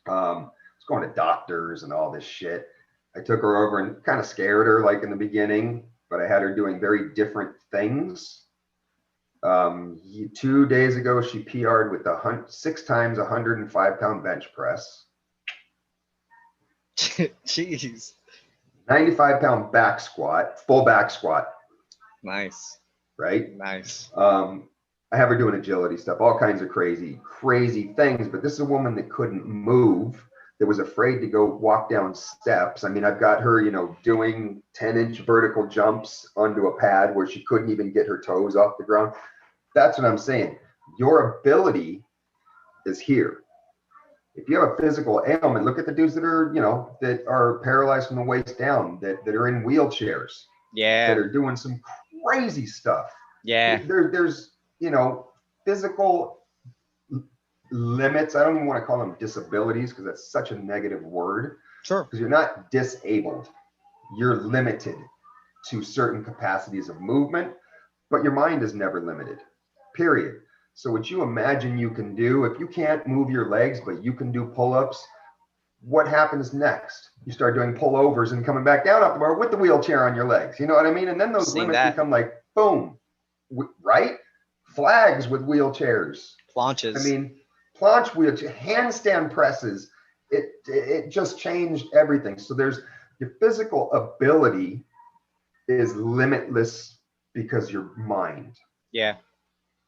Was going to doctors and all this shit. I took her over and kind of scared her like in the beginning, but I had her doing very different things. 2 days ago, she PR'd with 6 times 105-pound bench press, Jeez. 95-pound back squat, full back squat, Nice. right? Nice. I have her doing agility stuff, all kinds of crazy, crazy things. But this is a woman that couldn't move, that was afraid to go walk down steps. I mean, I've got her, doing 10-inch vertical jumps onto a pad where she couldn't even get her toes off the ground. That's what I'm saying. Your ability is here. If you have a physical ailment, look at the dudes that are paralyzed from the waist down, that are in wheelchairs, that Yeah. are doing some crazy stuff. Yeah. There's physical limits. I don't even want to call them disabilities because that's such a negative word, Sure. because you're not disabled. You're limited to certain capacities of movement, but your mind is never limited, period. So what you imagine you can do, if you can't move your legs, but you can do pull-ups, what happens next? You start doing pullovers and coming back down off the bar with the wheelchair on your legs. You know what I mean? And then those Seen limits that. become like, boom, right? Flags with wheelchairs. I Planches. mean, planche wheelchair, handstand presses. It just changed everything. So there's your physical ability is limitless because your mind. Yeah.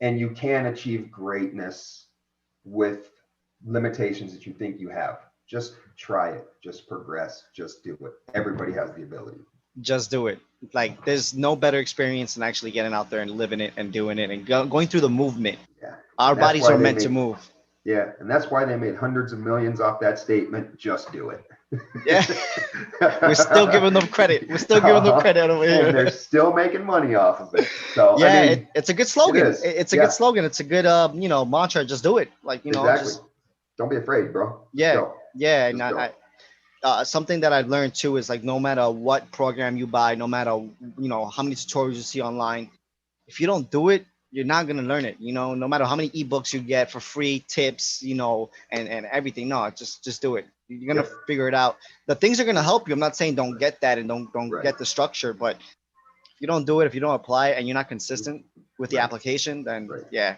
And you can achieve greatness with limitations that you think you have. Just try it. Just progress. Just do it. Everybody has the ability. Just do it. Like, there's no better experience than actually getting out there and living it and doing it and going through the movement. Yeah. Our And that's bodies why are they meant to made move. Yeah, and that's why they made hundreds of millions off that statement. Just do it. Yeah. We're still giving them credit. We're still giving them credit over And they're here. still making money off of it. So I Yeah, mean, it's a good it slogan. is. It's a good Yeah, slogan. It's a good mantra. Just do it. Like, exactly. just Don't be afraid, bro. Just yeah, go. yeah. And Just go. something that I've learned too is, like, no matter what program you buy, no matter how many tutorials you see online, if you don't do it, you're not gonna learn it. No matter how many ebooks you get for free, tips, and everything. No, just do it. You're gonna Yep. figure it out. The things are gonna help you. I'm not saying don't get that and don't Right. get the structure, but if you don't do it, if you don't apply it, and you're not consistent with the Right. application, then Right. yeah,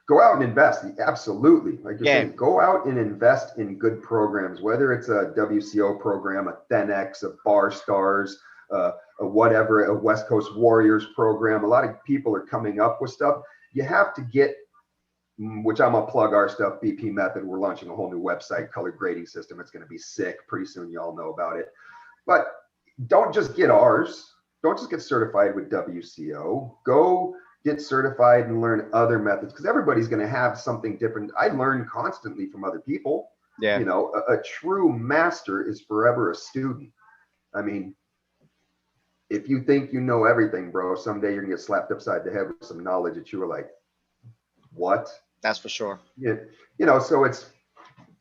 Go out and invest. Absolutely. Like you're yeah, saying, go out and invest in good programs, whether it's a WCO program, a ThenX, a Bar Stars, a whatever, a West Coast Warriors program. A lot of people are coming up with stuff. You have to get, which I'm gonna plug our stuff, BP Method. We're launching a whole new website, color grading system. It's gonna be sick. Pretty soon, y'all know about it. But don't just get ours. Don't just get certified with WCO. Go get certified and learn other methods, because everybody's going to have something different. I learn constantly from other people. yeah, A true master is forever a student. I mean, if you think you know everything, bro, someday you're gonna get slapped upside the head with some knowledge that you were like, what? that's for sure. So it's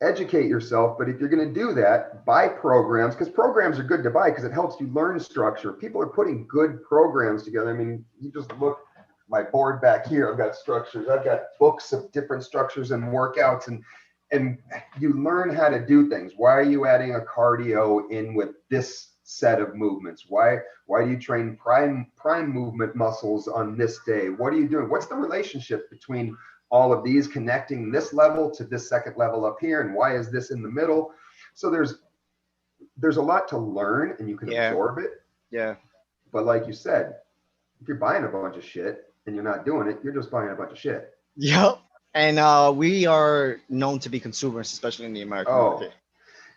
educate yourself. But if you're going to do that, buy programs, because programs are good to buy because it helps you learn structure. People are putting good programs together. I mean, you just look my board back here. I've got structures. I've got books of different structures and workouts, and you learn how to do things. Why are you adding a cardio in with this set of movements? Why do you train prime movement muscles on this day? What are you doing? What's the relationship between all of these, connecting this level to this second level up here, and why is this in the middle? So there's a lot to learn, and you can Yeah, absorb it. yeah, But like you said, if you're buying a bunch of shit and you're not doing it, you're just buying a bunch of shit. yep. And we are known to be consumers, especially in the American Oh, market.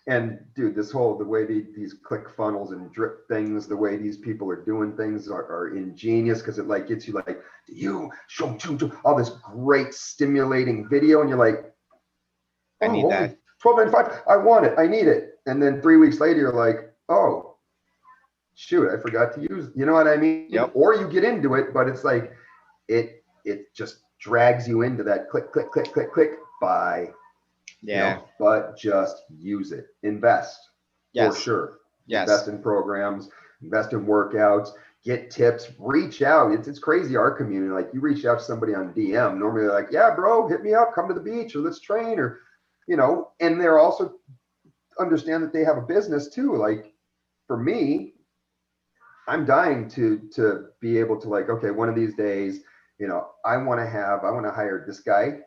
and dude, the way these click funnels and drip things, the way these people are doing things are ingenious because it like gets you like, you show all this great stimulating video, and you're like, I oh, need only that. 12.95. I want it. I need it. And then 3 weeks later, you're like, oh, shoot, I forgot to use. You know what I mean? Yep. Or you get into it, but it's like it just drags you into that click, click, click, click, click. Buy, Yeah. but just use it. Invest for Yes. sure. Yes. Invest in programs, invest in workouts, get tips, reach out. It's crazy, our community. Like you reach out to somebody on DM, normally they're like, yeah, bro, hit me up, come to the beach or let's train or, and they're also understand that they have a business too. Like for me, I'm dying to be able to like, okay, one of these days, I want to hire this guy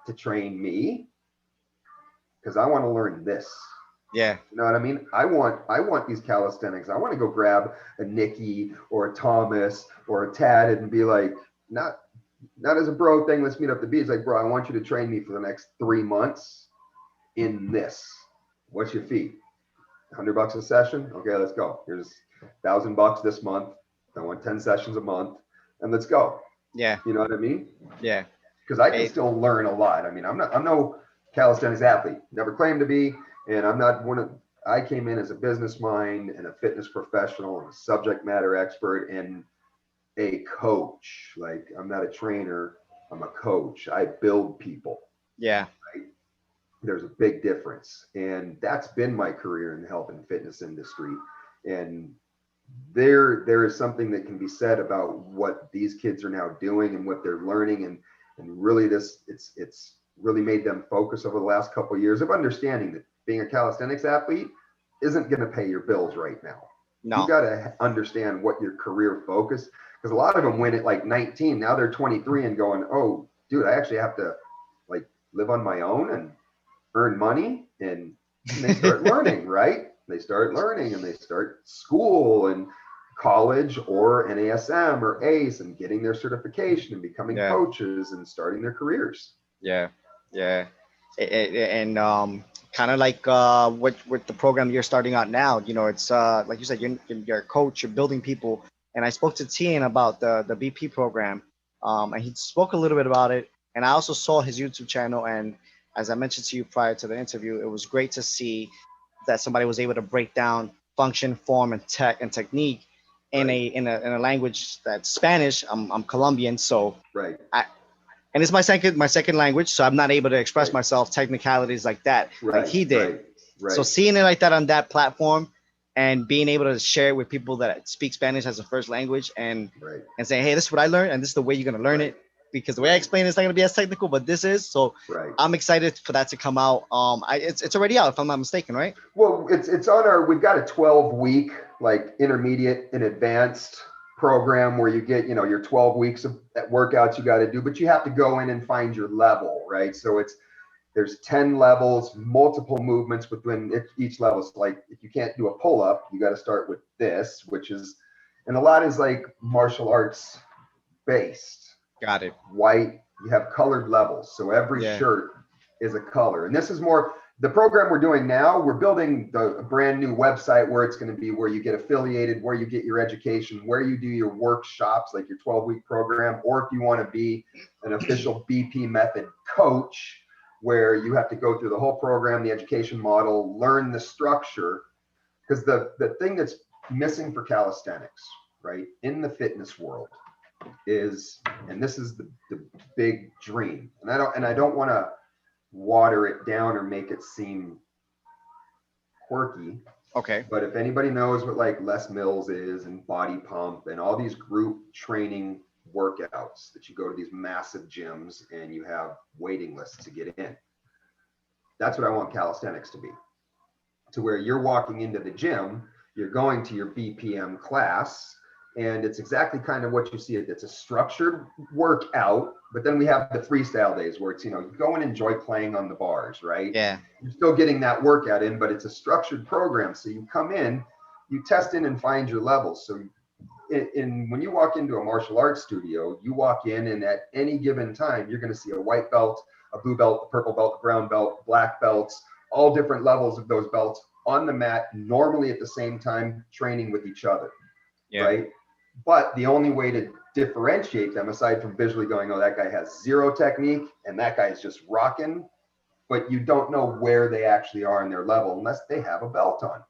to train me because I want to learn this. Yeah. You know what I mean? I want these calisthenics. I want to go grab a Nikki or a Thomas or a Tad and be like, not as a bro thing. Let's meet up at the beach. Like, bro, I want you to train me for the next 3 months in this. What's your fee? $100 a session? Okay, let's go. Here's $1,000 this month. I want 10 sessions a month, and let's go. Yeah. You know what I mean? Yeah. Because I can It, still learn a lot. I mean, I'm no calisthenics athlete. Never claimed to be, and I'm not one of. I came in as a business mind and a fitness professional and a subject matter expert and a coach. Like I'm not a trainer. I'm a coach. I build people. yeah. Right? There's a big difference, and that's been my career in the health and fitness industry. And there is something that can be said about what these kids are now doing and what they're learning, and really it's really made them focus over the last couple of years of understanding that being a calisthenics athlete isn't going to pay your bills right now. You No. got to understand what your career focus, because a lot of them win at like 19, now they're 23 and going, oh dude, I actually have to like live on my own and earn money, and they start learning, right? They start learning and they start school and college or NASM or ACE and getting their certification and becoming Yeah. coaches and starting their careers. Yeah. Yeah. And kind of like with the program you're starting out now, it's like you said, you're a coach, you're building people. And I spoke to Tian about the BP program, and he spoke a little bit about it. And I also saw his YouTube channel, and as I mentioned to you prior to the interview, it was great to see that somebody was able to break down function, form, and technique in Right, a language that's Spanish. I'm Colombian, so right, I and it's my second language, so I'm not able to express right, myself technicalities like that, like right, he did. right, So right, seeing it like that on that platform and being able to share it with people that speak Spanish as a first language, right, and saying, hey, this is what I learned and this is the way you're gonna learn right, it, because the way I right, explain it is not gonna be as technical, but this is. So right. I'm excited for that to come out. It's already out if I'm not mistaken, right? Well, it's on our. We've got a 12-week like intermediate and advanced program where you get your 12 weeks of workouts you got to do, but you have to go in and find your level, right? So there's 10 levels, multiple movements within each level. So like if you can't do a pull up, you got to start with this, which is, and a lot is like martial arts based. Got it. White, you have colored levels. So every Yeah. shirt is a color. And this is more the program we're doing now. We're building a brand new website where it's going to be where you get affiliated, where you get your education, where you do your workshops, like your 12-week program, or if you want to be an official BP method coach, where you have to go through the whole program, the education model, learn the structure. Because the thing that's missing for calisthenics, right, in the fitness world is, and this is the big dream, and I don't want to water it down or make it seem quirky, Okay. but if anybody knows what like Les Mills is and body pump and all these group training workouts that you go to these massive gyms and you have waiting lists to get in, that's what I want calisthenics to be, to where you're walking into the gym, you're going to your BPM class, and it's exactly kind of what you see. It's a structured workout, but then we have the freestyle days where it's, you go and enjoy playing on the bars, right? Yeah. You're still getting that workout in, but it's a structured program. So you come in, you test in and find your levels. So when you walk into a martial arts studio, you walk in and at any given time, you're going to see a white belt, a blue belt, a purple belt, a brown belt, black belts, all different levels of those belts on the mat, normally at the same time, training with each other, Yeah. right? But the only way to differentiate them, aside from visually going, oh, that guy has zero technique and that guy is just rocking, but you don't know where they actually are in their level unless they have a belt on,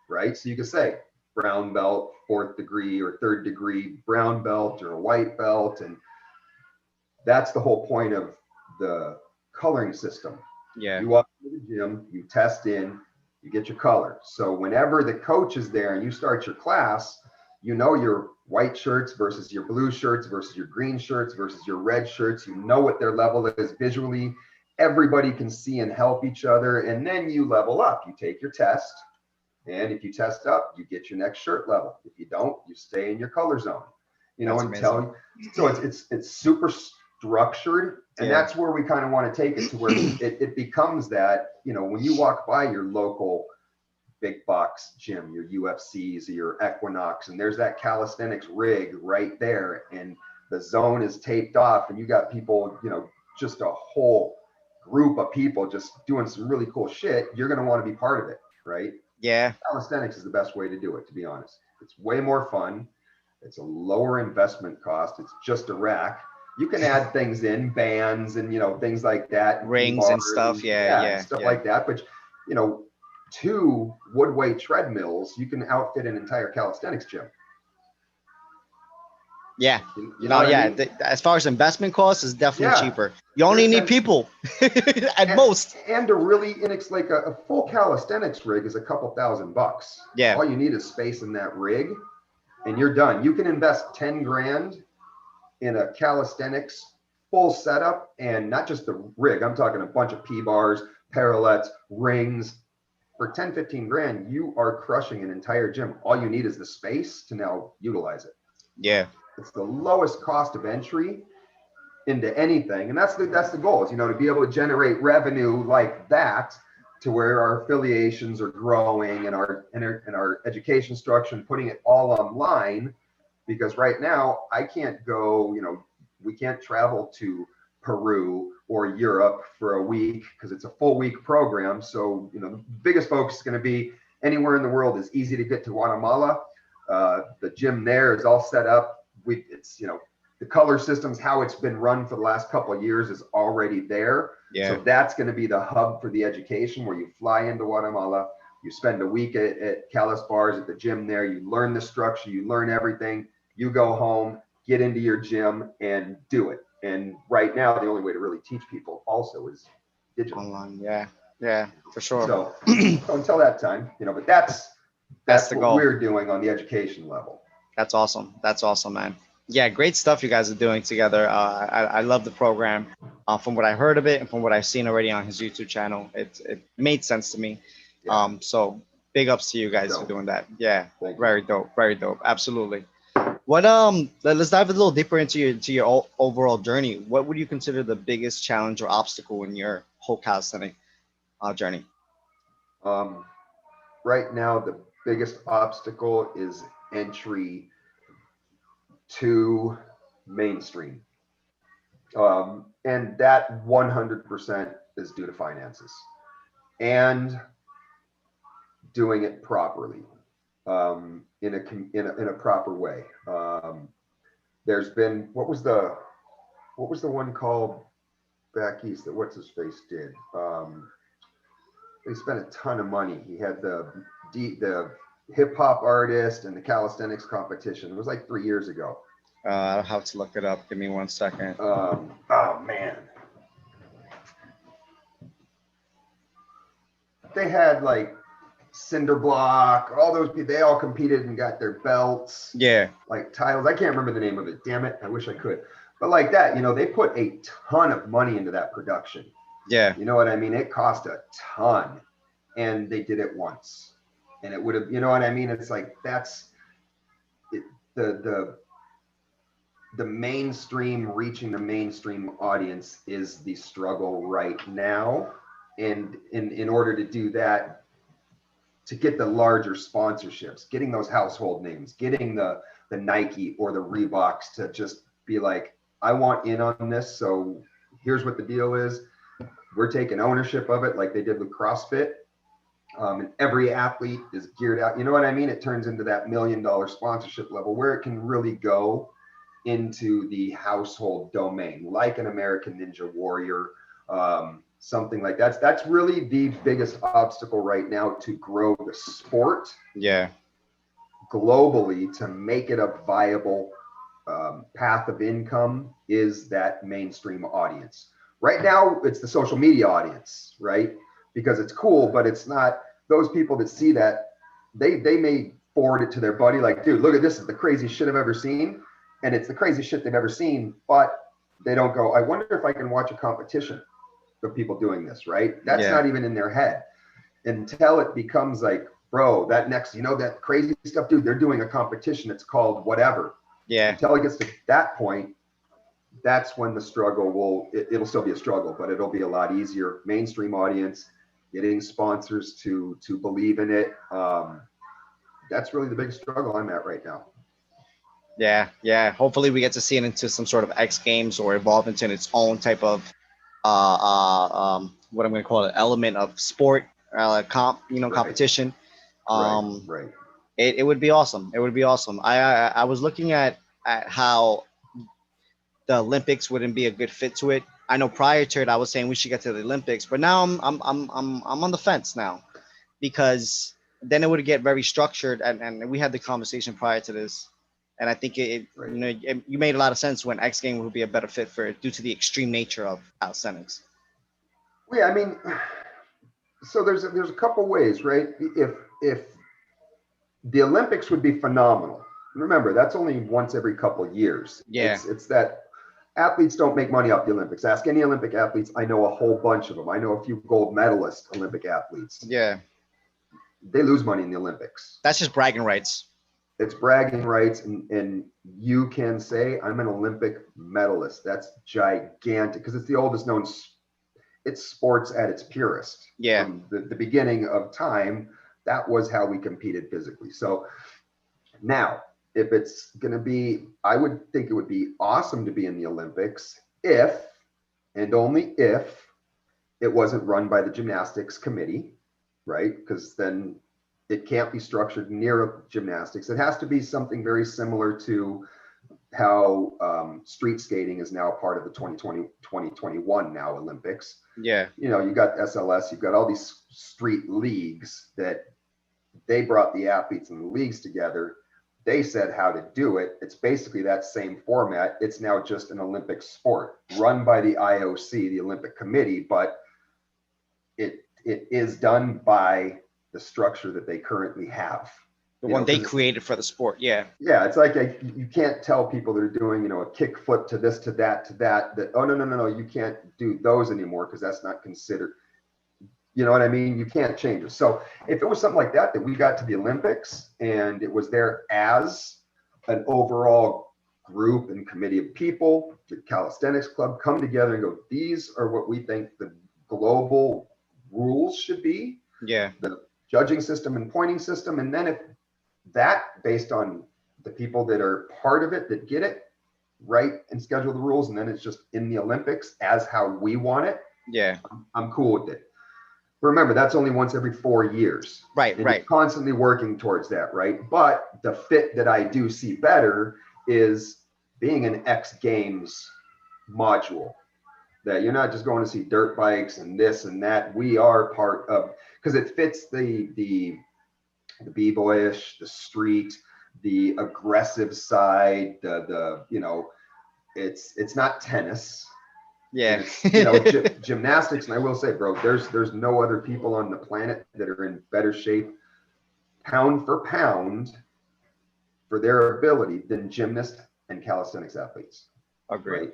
right? So you can say brown belt, 4th degree or 3rd degree brown belt or a white belt. And that's the whole point of the coloring system. Yeah. You walk to the gym, you test in, you get your color. So whenever the coach is there and you start your class, you know your white shirts versus your blue shirts versus your green shirts versus your red shirts. You know what their level is visually. Everybody can see and help each other. And then you level up. You take your test. And if you test up, you get your next shirt level. If you don't, you stay in your color zone. You know, until so it's super structured, and that's where we kind of want to take it to where it becomes that, you know, when you walk by your local big box gym, your UFCs or your Equinox, and there's that calisthenics rig right there, and the zone is taped off, and you got people, you know, just a whole group of people just doing some really cool shit, you're going to want to be part of it, right? Yeah. Calisthenics is the best way to do it, to be honest. It's way more fun. It's a lower investment cost. It's just a rack. You can add things in, bands and, you know, things like that. Rings and stuff. And stuff like that. But, you know, 2 wood weight treadmills, you can outfit an entire calisthenics gym. Yeah. You know I mean? As far as investment costs, is definitely cheaper. You only need people at most. And a really like a full calisthenics rig is a couple $1,000. Yeah. All you need is space in that rig, and you're done. You can invest 10 grand in a calisthenics full setup, and not just the rig. I'm talking a bunch of P-bars, parallettes, rings. For 10, 15 grand, you are crushing an entire gym. All you need is the space to now utilize it. Yeah. It's the lowest cost of entry into anything. And that's the goal, is, you know, to be able to generate revenue like that, to where our affiliations are growing and our education structure and putting it all online. Because right now I can't go, you know, we can't travel to Peru or Europe for a week because it's a full week program. So, you know, the biggest focus is going to be anywhere in the world is easy to get to Guatemala. The gym there is all set up. It's, you know, the color systems, how it's been run for the last couple of years is already there. Yeah. So that's going to be the hub for the education, where you fly into Guatemala, you spend a week at Calis Bars at the gym there, you learn the structure, you learn everything, you go home, get into your gym and do it. And right now, the only way to really teach people also is digital. Online. Yeah, for sure. So until that time, you know, but that's the what goal. we're doing on the education level. That's awesome. That's awesome, man. Yeah, great stuff you guys are doing together. I love the program. From what I heard of it and from what I've seen already on his YouTube channel, it made sense to me. Yeah. So big ups to you guys for doing that. Yeah, very dope, very dope. Absolutely. What let's dive a little deeper into your overall journey. What would you consider the biggest challenge or obstacle in your whole calisthenic journey? Right now, the biggest obstacle is entry to mainstream. And that 100% is due to finances and doing it properly, in a proper way. There's been, what was the one called back east that what's his face did? He spent a ton of money. He had the hip hop artist and the calisthenics competition. It was like 3 years ago. I'll have to look it up. Give me 1 second. Oh man. They had like Cinder Block, all those people, they all competed and got their belts. Yeah. Like titles. I can't remember the name of it. Damn it. I wish I could. But like that, you know, they put a ton of money into that production. Yeah. You know what I mean? It cost a ton, and they did it once, and it would have, you know what I mean? It's like, that's it, the mainstream, reaching the mainstream audience is the struggle right now. And in order to do that, to get the larger sponsorships, getting those household names, getting the the Nike or the Reeboks to just be like, I want in on this. So here's what the deal is. We're taking ownership of it like they did with CrossFit. And every athlete is geared out. You know what I mean? It turns into that $1 million sponsorship level where it can really go into the household domain, like an American Ninja Warrior, something like that. That's really the biggest obstacle right now to grow the sport. Yeah. Globally, to make it a viable path of income, is that mainstream audience. Right now, it's the social media audience, right? Because it's cool, but it's not those people that see that. They may forward it to their buddy, like, dude, look at this, is the craziest shit I've ever seen. And it's the craziest shit they've ever seen, but they don't go, I wonder if I can watch a competition of people doing this, right? That's not even in their head until it becomes like, bro, that next, you know, that crazy stuff, dude, they're doing a competition. It's called whatever. Yeah. Until it gets to that point, that's when the struggle it'll still be a struggle, but it'll be a lot easier. Mainstream audience, getting sponsors to believe in it. That's really the biggest struggle I'm at right now. Yeah, yeah. Hopefully, we get to see it into some sort of X Games or evolve into its own type of what I'm going to call it, element of sport, competition. Right. It would be awesome. It would be awesome. I was looking at how the Olympics wouldn't be a good fit to it. I know prior to it, I was saying we should get to the Olympics, but now I'm on the fence now, because then it would get very structured, and we had the conversation prior to this, and I think Right. you made a lot of sense when X Games would be a better fit for it due to the extreme nature of calisthenics. Well, yeah, I mean, so there's a couple ways, right? If the Olympics would be phenomenal. Remember, that's only once every couple of years. Yeah. It's that athletes don't make money off the Olympics. Ask any Olympic athletes. I know a whole bunch of them. I know a few gold medalist Olympic athletes. Yeah. They lose money in the Olympics. That's just bragging rights. It's bragging rights, and you can say, I'm an Olympic medalist. That's gigantic because it's the oldest known. It's sports at its purest. Yeah. From the beginning of time, that was how we competed physically. So now, if it's going to be, I would think it would be awesome to be in the Olympics if, and only if, it wasn't run by the gymnastics committee, right? Because then it can't be structured near gymnastics. It has to be something very similar to how street skating is now part of the 2021 now Olympics. Yeah. You know, you got SLS, you've got all these street leagues that they brought the athletes and the leagues together. They said how to do it. It's basically that same format. It's now just an Olympic sport run by the IOC, the Olympic Committee, but it is done by the structure that they currently have. The one they created for the sport. Yeah. Yeah. It's like you can't tell people that are doing, you know, a kick flip to this, to that, oh, no, you can't do those anymore because that's not considered. You know what I mean? You can't change it. So if it was something like that we got to the Olympics and it was there as an overall group and committee of people, the Calisthenics Club come together and go, these are what we think the global rules should be. Yeah. The judging system and pointing system. And then if that, based on the people that are part of it, that get it, write and schedule the rules, and then it's just in the Olympics as how we want it. Yeah. I'm cool with it. Remember, that's only once every 4 years. Right. And Right. you're constantly working towards that, right? But the fit that I do see better is being an X Games module. That you're not just going to see dirt bikes and this and that. We are part of, because it fits the b-boyish, the street, the aggressive side, the you know, it's not tennis. Yeah. You know, gymnastics, and I will say, bro, there's no other people on the planet that are in better shape, pound for pound, for their ability than gymnasts and calisthenics athletes. Agreed.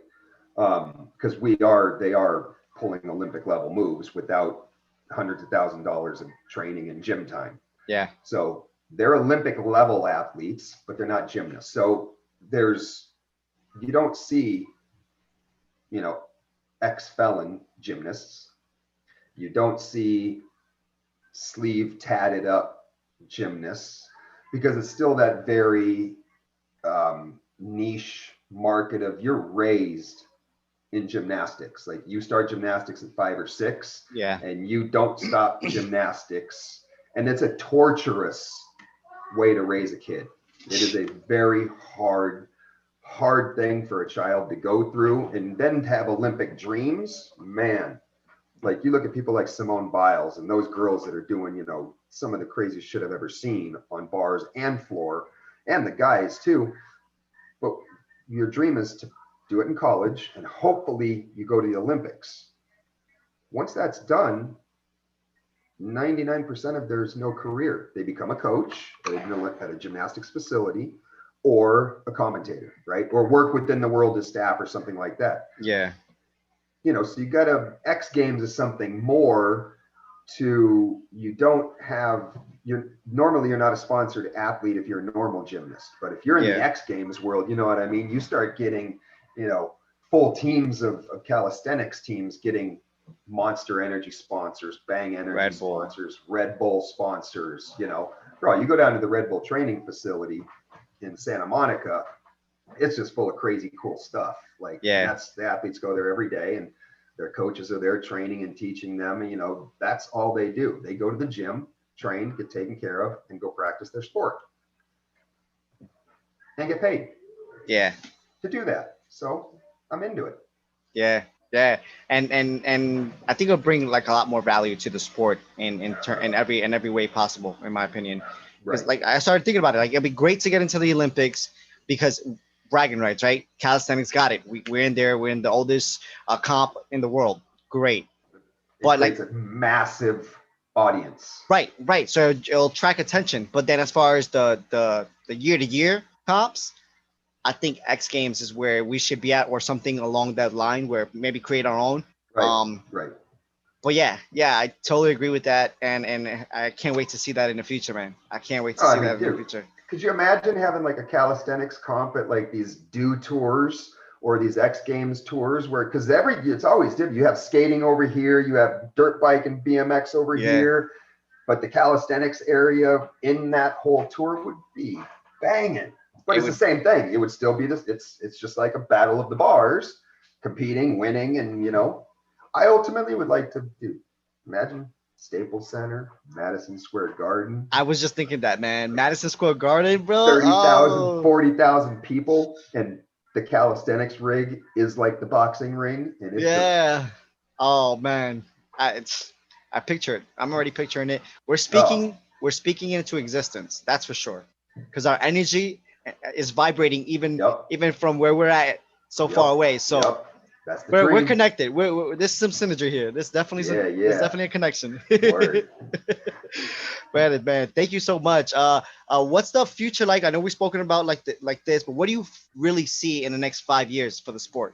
Right? Because they are pulling Olympic level moves without hundreds of $1,000s of training and gym time. Yeah. So they're Olympic level athletes, but they're not gymnasts. So you don't see, you know, ex-felon gymnasts. You don't see sleeve tatted up gymnasts, because it's still that very niche market of you're raised in gymnastics. Like you start gymnastics at 5 or 6 Yeah. and you don't stop gymnastics. And it's a torturous way to raise a kid. It is a very hard thing for a child to go through, and then to have Olympic dreams, man. Like you look at people like Simone Biles and those girls that are doing, some of the craziest shit I've ever seen on bars and floor, and the guys too. But your dream is to do it in college and hopefully you go to the Olympics. Once that's done, 99% of there's no career. They become a coach at a gymnastics facility or a commentator, right? Or work within the world as staff or something like that. Yeah. So you got to, X Games is something more to, you don't have, normally you're not a sponsored athlete if you're a normal gymnast, but if you're in the X Games world, you know what I mean? You start getting, full teams of calisthenics teams getting Monster Energy sponsors, Bang Energy sponsors, Red Bull sponsors, bro, you go down to the Red Bull training facility in Santa Monica, it's just full of crazy cool stuff. Like that's, the athletes go there every day and their coaches are there training and teaching them. And, that's all they do. They go to the gym, train, get taken care of, and go practice their sport and get paid. Yeah. To do that. So I'm into it. Yeah. Yeah. And I think it'll bring like a lot more value to the sport in every way possible, in my opinion. Because like I started thinking about it, like it'd be great to get into the Olympics because bragging rights, right? Calisthenics got it. We're in there. We're in the oldest comp in the world. Great. But like a massive audience. Right. So it'll attract attention. But then as far as the year to year comps, I think X Games is where we should be at, or something along that line, where maybe create our own. Right. But yeah, I totally agree with that, and I can't wait to see that in the future, man. I can't wait to see that in the future. Could you imagine having like a calisthenics comp at like these tours or these X Games tours where, because it's always different. You have skating over here, you have dirt bike and BMX over here, but the calisthenics area in that whole tour would be banging. But it's the same thing. It would still be this. It's just like a battle of the bars, competing, winning, and I ultimately would like to imagine Staples Center, Madison Square Garden. I was just thinking that, man. Madison Square Garden, bro. 30,000, 40,000 people, and the calisthenics rig is like the boxing ring. And it's oh man, I picture it. I'm already picturing it. We're speaking into existence. That's for sure. Because our energy is vibrating even from where we're at so far away. So that's the we're connected. There's some synergy here. There's definitely there's definitely a connection. Man, thank you so much. What's the future like? I know we've spoken about like this, but what do you really see in the next 5 years for the sport?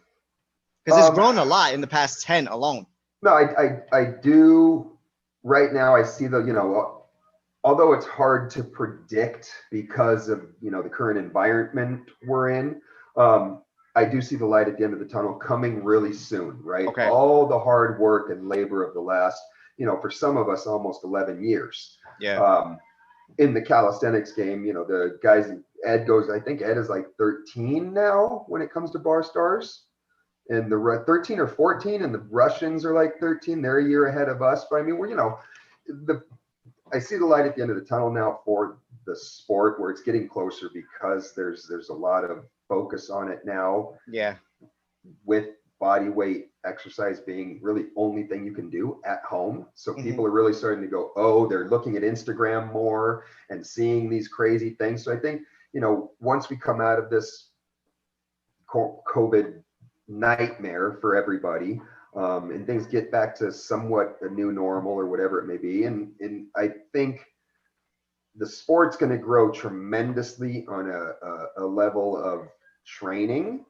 Because it's grown a lot in the past 10 alone. No, I do. Right now, I see although it's hard to predict because of the current environment we're in, I do see the light at the end of the tunnel coming really soon, right? Okay. All the hard work and labor of the last, for some of us, almost 11 years. In the calisthenics game, the guys, I think Ed is like 13 now when it comes to bar stars. And the 13 or 14, and the Russians are like 13. They're a year ahead of us. But I mean, I see the light at the end of the tunnel now for the sport, where it's getting closer because there's a lot of focus on it now. Yeah. With body weight exercise being really only thing you can do at home. So people are really starting to go, they're looking at Instagram more and seeing these crazy things. So I think, once we come out of this COVID nightmare for everybody, and things get back to somewhat a new normal or whatever it may be. And I think the sport's going to grow tremendously on a level of training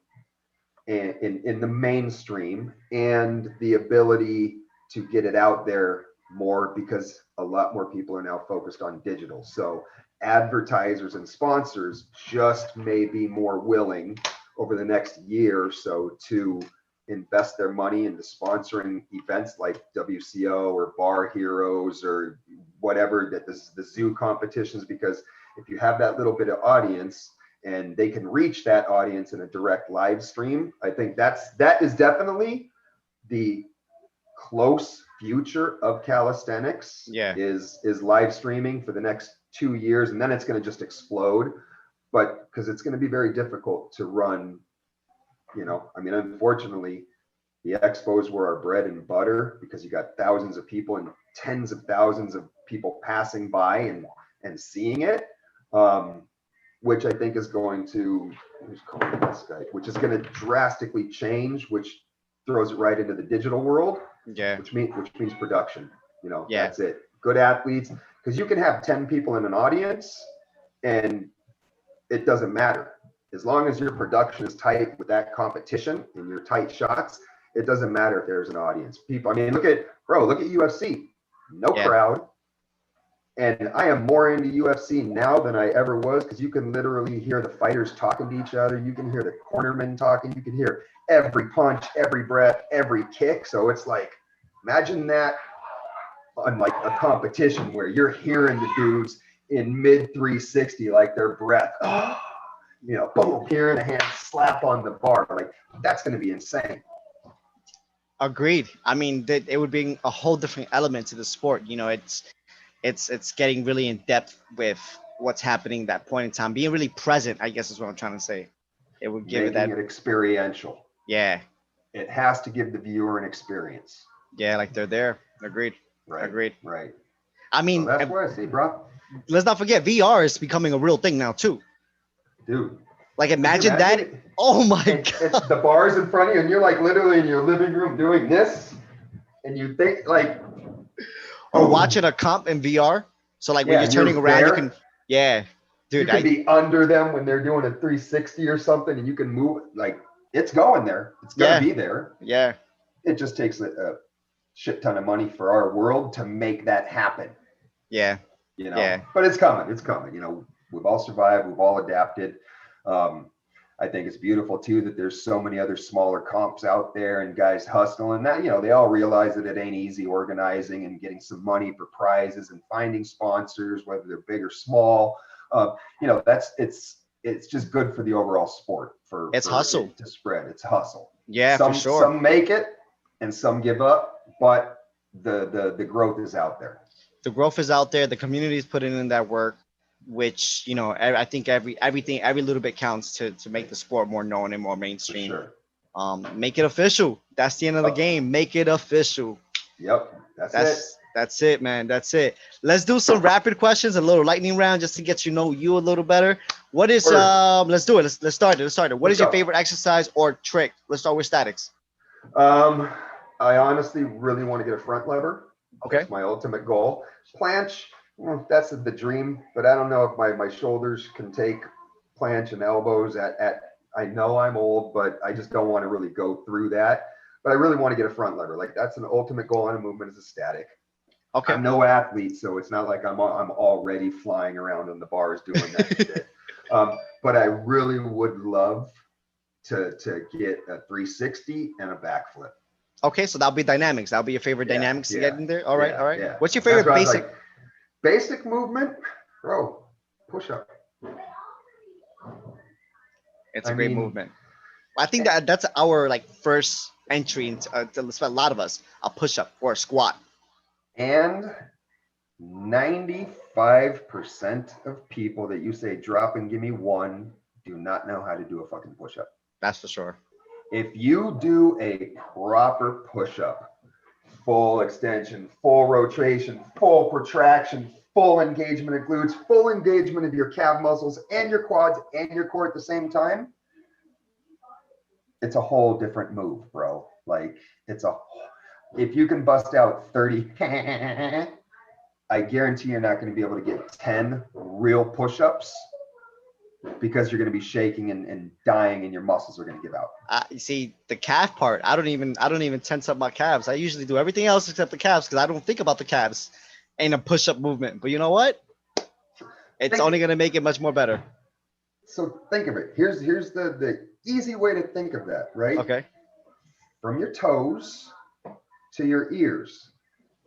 and in the mainstream, and the ability to get it out there more, because a lot more people are now focused on digital. So advertisers and sponsors just may be more willing over the next year or so to invest their money into sponsoring events like WCO or Bar Heroes or whatever, that the zoo competitions, because if you have that little bit of audience and they can reach that audience in a direct live stream. I think that is definitely the close future of calisthenics. Yeah. Is live streaming for the next 2 years, and then it's going to just explode. But because it's going to be very difficult to run, I mean, unfortunately, the expos were our bread and butter because you got thousands of people and tens of thousands of people passing by and seeing it, which I think is going to, who's calling this guy, which is going to drastically change, which throws it right into the digital world. Yeah. Which means production. Yeah. That's it. Good athletes, because you can have 10 people in an audience and it doesn't matter. As long as your production is tight with that competition and your tight shots, it doesn't matter if there's an audience. People, I mean, look at UFC. No crowd. And I am more into UFC now than I ever was, because you can literally hear the fighters talking to each other. You can hear the cornermen talking. You can hear every punch, every breath, every kick. So it's like, imagine that on like a competition where you're hearing the dudes in mid 360, like their breath, boom, hearing the hand slap on the bar. Like, that's going to be insane. Agreed. I mean, it would bring a whole different element to the sport. It's getting really in depth with what's happening at that point in time, being really present, I guess is what I'm trying to say. It would give Making it experiential. Yeah. It has to give the viewer an experience. Yeah, like they're there. Agreed. Right. Agreed. Right. I mean, so that's what I see, bro. Let's not forget, VR is becoming a real thing now too. Dude. Like imagine that. Oh my God. It's the bars in front of you and you're like literally in your living room doing this. And you think like. Or watching a comp in VR. So like when you're turning around, you can, dude. You can be under them when they're doing a 360 or something, and you can move. Like, it's going there. It's gonna be there. Yeah. It just takes a shit ton of money for our world to make that happen. Yeah. But it's coming. It's coming. We've all survived. We've all adapted. I think it's beautiful too that there's so many other smaller comps out there and guys hustling. That they all realize that it ain't easy organizing and getting some money for prizes and finding sponsors, whether they're big or small. It's just good for the overall sport. It's hustle to spread. It's hustle. Yeah, for sure. Some make it and some give up, but the growth is out there. The growth is out there. The community is putting in that work, which I think every little bit counts to make the sport more known and more mainstream. For sure. Make it official. That's the end of the game. Make it official. Yep. That's it, man. That's it. Let's do some rapid questions, a little lightning round, just to get you a little better. What is let's do it. Let's start it. What is your favorite exercise or trick? Let's start with statics. I honestly really want to get a front lever. Okay. That's my ultimate goal. Planche, that's the dream, but I don't know if my shoulders can take planche and elbows at I know I'm old, but I just don't want to really go through that. But I really want to get a front lever. Like, that's an ultimate goal in a movement, is a static. Okay. I'm no athlete, so it's not like I'm already flying around on the bars doing that shit. But I really would love to get a 360 and a backflip. Okay, so that'll be dynamics. That'll be your favorite dynamics to get in there. All right. Yeah. What's your favorite basic? Basic movement, bro. Push up. It's a great movement. I think that's our first entry into a lot of us, a push up or a squat. And 95% of people that you say drop and give me one do not know how to do a fucking push up. That's for sure. If you do a proper push up, full extension, full rotation, full protraction, full engagement of glutes, full engagement of your calf muscles and your quads and your core at the same time, it's a whole different move, bro. Like, if you can bust out 30, I guarantee you're not going to be able to get 10 real push-ups, because you're going to be shaking and dying and your muscles are going to give out. You see, the calf part, I don't even tense up my calves. I usually do everything else except the calves, because I don't think about the calves in a push-up movement. But you know what? It's only going to make it much more better. So think of it. Here's the easy way to think of that, right? Okay. From your toes to your ears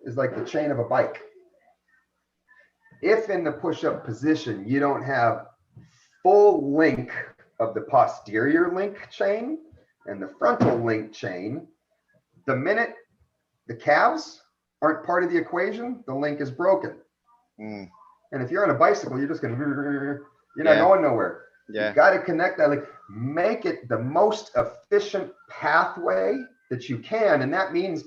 is like the chain of a bike. If in the push-up position you don't have full link of the posterior link chain and the frontal link chain, the minute the calves aren't part of the equation, the link is broken. Mm. And if you're on a bicycle, you're just going to, you're not Yeah. going nowhere. Yeah. You got to connect that, like make it the most efficient pathway that you can. And that means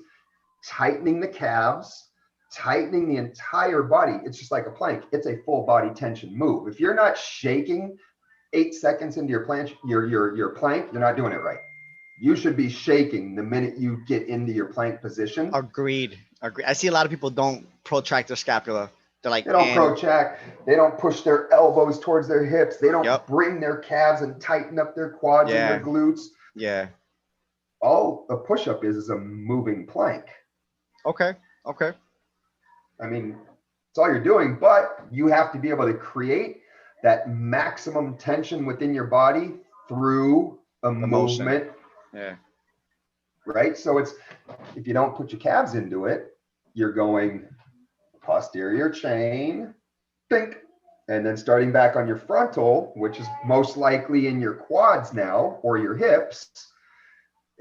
tightening the calves, tightening the entire body. It's just like a plank. It's a full body tension move. If you're not shaking 8 seconds into your plank, your plank, you're not doing it right. You should be shaking the minute you get into your plank position. Agreed. I see a lot of people don't protract their scapula. They're like, they don't protract. They don't push their elbows towards their hips. They don't bring their calves and tighten up their quads and their glutes. Yeah. All a push-up is a moving plank. Okay. I mean, it's all you're doing, but you have to be able to create that maximum tension within your body through a movement. Yeah. Right? So it's, if you don't put your calves into it, you're going posterior chain, think, and then starting back on your frontal, which is most likely in your quads now or your hips.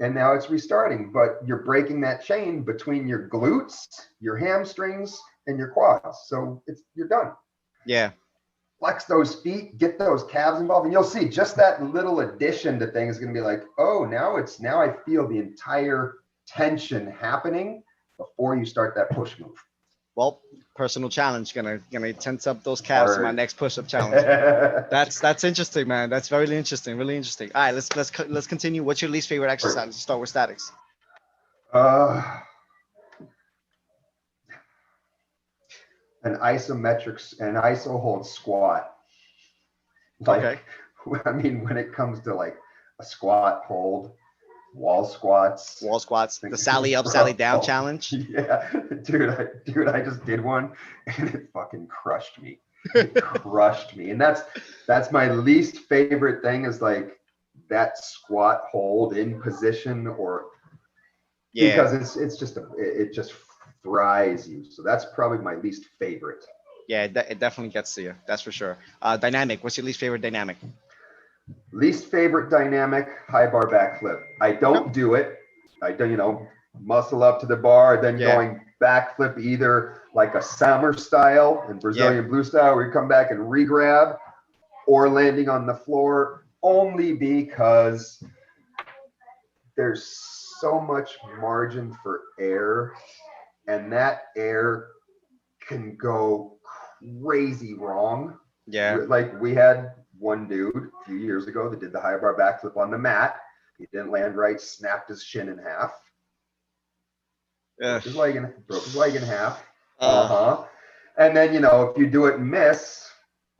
And now it's restarting, but you're breaking that chain between your glutes, your hamstrings, and your quads. So you're done. Yeah. Flex those feet, get those calves involved, and you'll see just that little addition to things is going to be like, oh, now I feel the entire tension happening before you start that push move. Well, personal challenge, gonna tense up those calves for my next push-up challenge. That's interesting, man. That's really interesting. All right, let's continue. What's your least favorite exercise? Let's start with statics. An iso hold squat. Like, I mean, when it comes to like a squat hold, wall squats, the Sally up, Sally down challenge. Yeah, dude, I just did one and it fucking crushed me. It crushed me. And that's my least favorite thing, is like that squat hold in position, or because it just fries you. So that's probably my least favorite. Yeah, it definitely gets to you. That's for sure. Dynamic. What's your least favorite dynamic? Least favorite dynamic, high bar backflip. I don't do it. I don't, muscle up to the bar, then going backflip, either like a Summer style and Brazilian blue style, where you come back and regrab, or landing on the floor, only because there's so much margin for error, and that air can go crazy wrong. Yeah. Like we had one dude a few years ago that did the high bar backflip on the mat. He didn't land right, snapped his shin in half. Broke his leg in half. And then, if you do it and miss,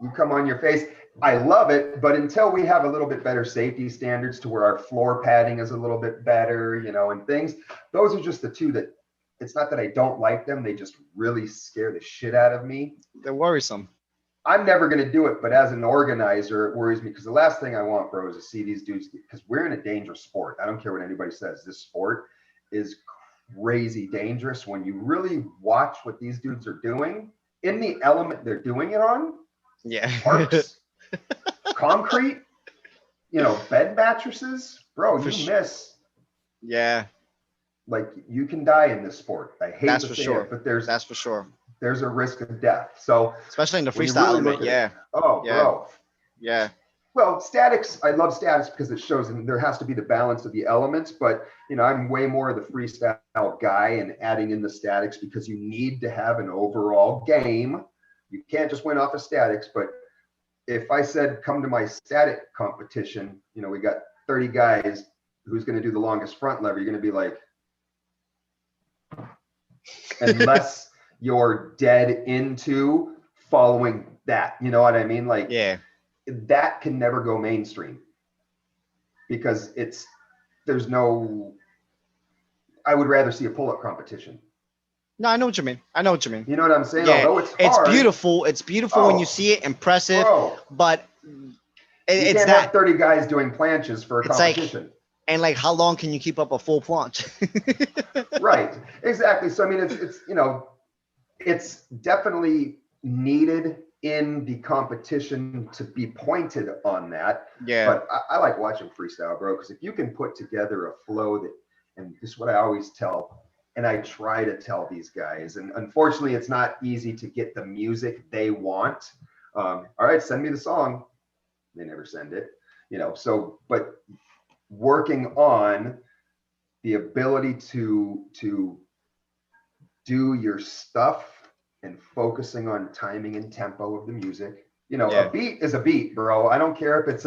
you come on your face. I love it, but until we have a little bit better safety standards to where our floor padding is a little bit better, and things, those are just the two that, it's not that I don't like them, they just really scare the shit out of me. They're worrisome. I'm never going to do it, but as an organizer, it worries me, because the last thing I want, bro, is to see these dudes, because we're in a dangerous sport. I don't care what anybody says. This sport is crazy dangerous. When you really watch what these dudes are doing in the element they're doing it on, parks, concrete, bed mattresses, bro, miss. Yeah. Like, you can die in this sport. I hate to say it, but that's for sure. There's a risk of death. So especially in the freestyle element, bro. Yeah. Well, statics, I love statics because it shows, and there has to be the balance of the elements, but I'm way more of the freestyle guy, and adding in the statics because you need to have an overall game. You can't just win off of statics. But if I said, come to my static competition, we got 30 guys, who's going to do the longest front lever, you're going to be like, unless you're dead into following that, you know what I mean? Like, that can never go mainstream, because I would rather see a pull-up competition. No, I know what you mean. You know what I'm saying? Yeah, although it's hard, beautiful. It's beautiful when you see it, impressive, but it's can't have 30 guys doing planches for a competition. And like, how long can you keep up a full planche? Right, exactly. So I mean, it's definitely needed in the competition to be pointed on that. Yeah. But I like watching freestyle, bro, because if you can put together a flow that, and this is what I always tell, and I try to tell these guys, and unfortunately, it's not easy to get the music they want. All right, send me the song. They never send it, So, but working on the ability to do your stuff and focusing on timing and tempo of the music. A Yeah. beat is a beat, bro. I don't care if it's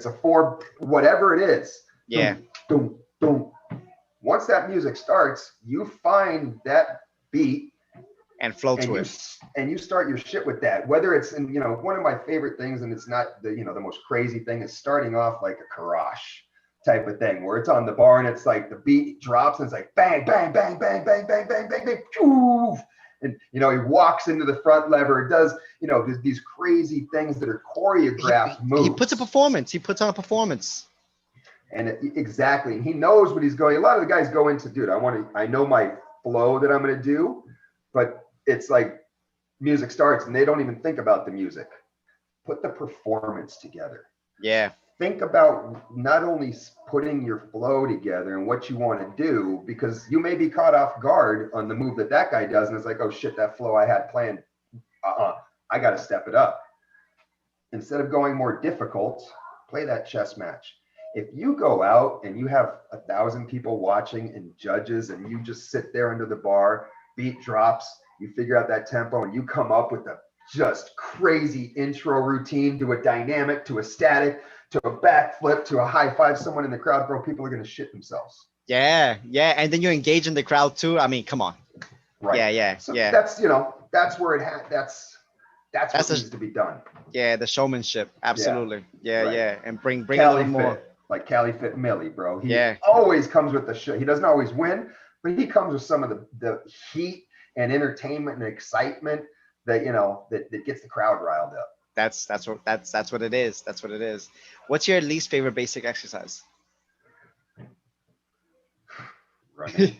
a four, whatever it is. Yeah. Doom, doom. Once that music starts, you find that beat And flow and to you it. and you start your shit with that. Whether it's in, one of my favorite things, and it's not the most crazy thing, is starting off like a garage type of thing where it's on the bar and it's like the beat drops and it's like bang, bang, bang, bang, bang, bang, bang, bang, bang, poof. And he walks into the front lever. It does, these crazy things that are choreographed moves. He puts a performance. He puts on a performance. And exactly, he knows what he's going. A lot of the guys go into, dude, I know my flow that I'm going to do, but it's like music starts and they don't even think about the music. Put the performance together. Yeah. Think about not only putting your flow together and what you want to do, because you may be caught off guard on the move that guy does, and it's like, oh shit, that flow I had planned, I got to step it up. Instead of going more difficult, play that chess match. If you go out and you have 1,000 people watching and judges, and you just sit there under the bar, beat drops, you figure out that tempo, and you come up with a just crazy intro routine, to a dynamic, to a static, to a backflip, to a high five someone in the crowd, bro, people are going to shit themselves. Yeah. Yeah. And then you engage in the crowd too. I mean, come on. Right. Yeah. Yeah. So yeah. that's where that's what That's needs to be done. Yeah. The showmanship. Absolutely. Yeah. Right. Yeah. And bring a Cali little more. Fit, like Cali Fit Millie, bro. He Yeah. always comes with the shit. He doesn't always win, but he comes with some of the heat and entertainment and excitement that that gets the crowd riled up. That's what it is. That's what it is. What's your least favorite basic exercise? Running.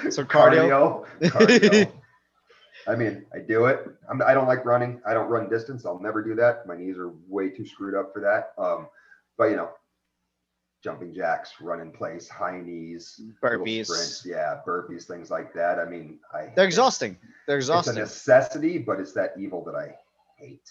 So cardio. Cardio. I mean, I do it. I don't like running. I don't run distance. I'll never do that. My knees are way too screwed up for that. But jumping jacks, run in place, high knees, Burpees. sprints, burpees, things like that. I mean, They're exhausting. They're exhausting. It's a necessity, but it's that evil that I hate.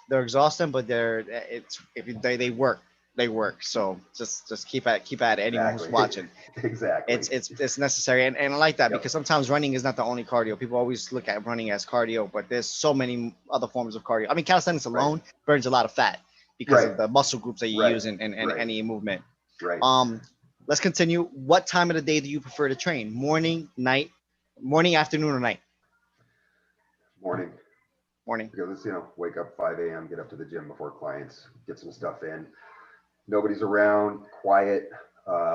They're exhausting, but they work. They work. So just keep at it. Anyone who's watching. Exactly. It's necessary, and I like that Yep. because sometimes running is not the only cardio. People always look at running as cardio, but there's so many other forms of cardio. I mean, calisthenics alone burns a lot of fat because of the muscle groups that you use in any movement. Right. Let's continue. What time of the day do you prefer to train? Morning, night, afternoon, or night? Morning. Morning. Because it's, wake up 5 a.m., get up to the gym before clients, get some stuff in. Nobody's around, quiet.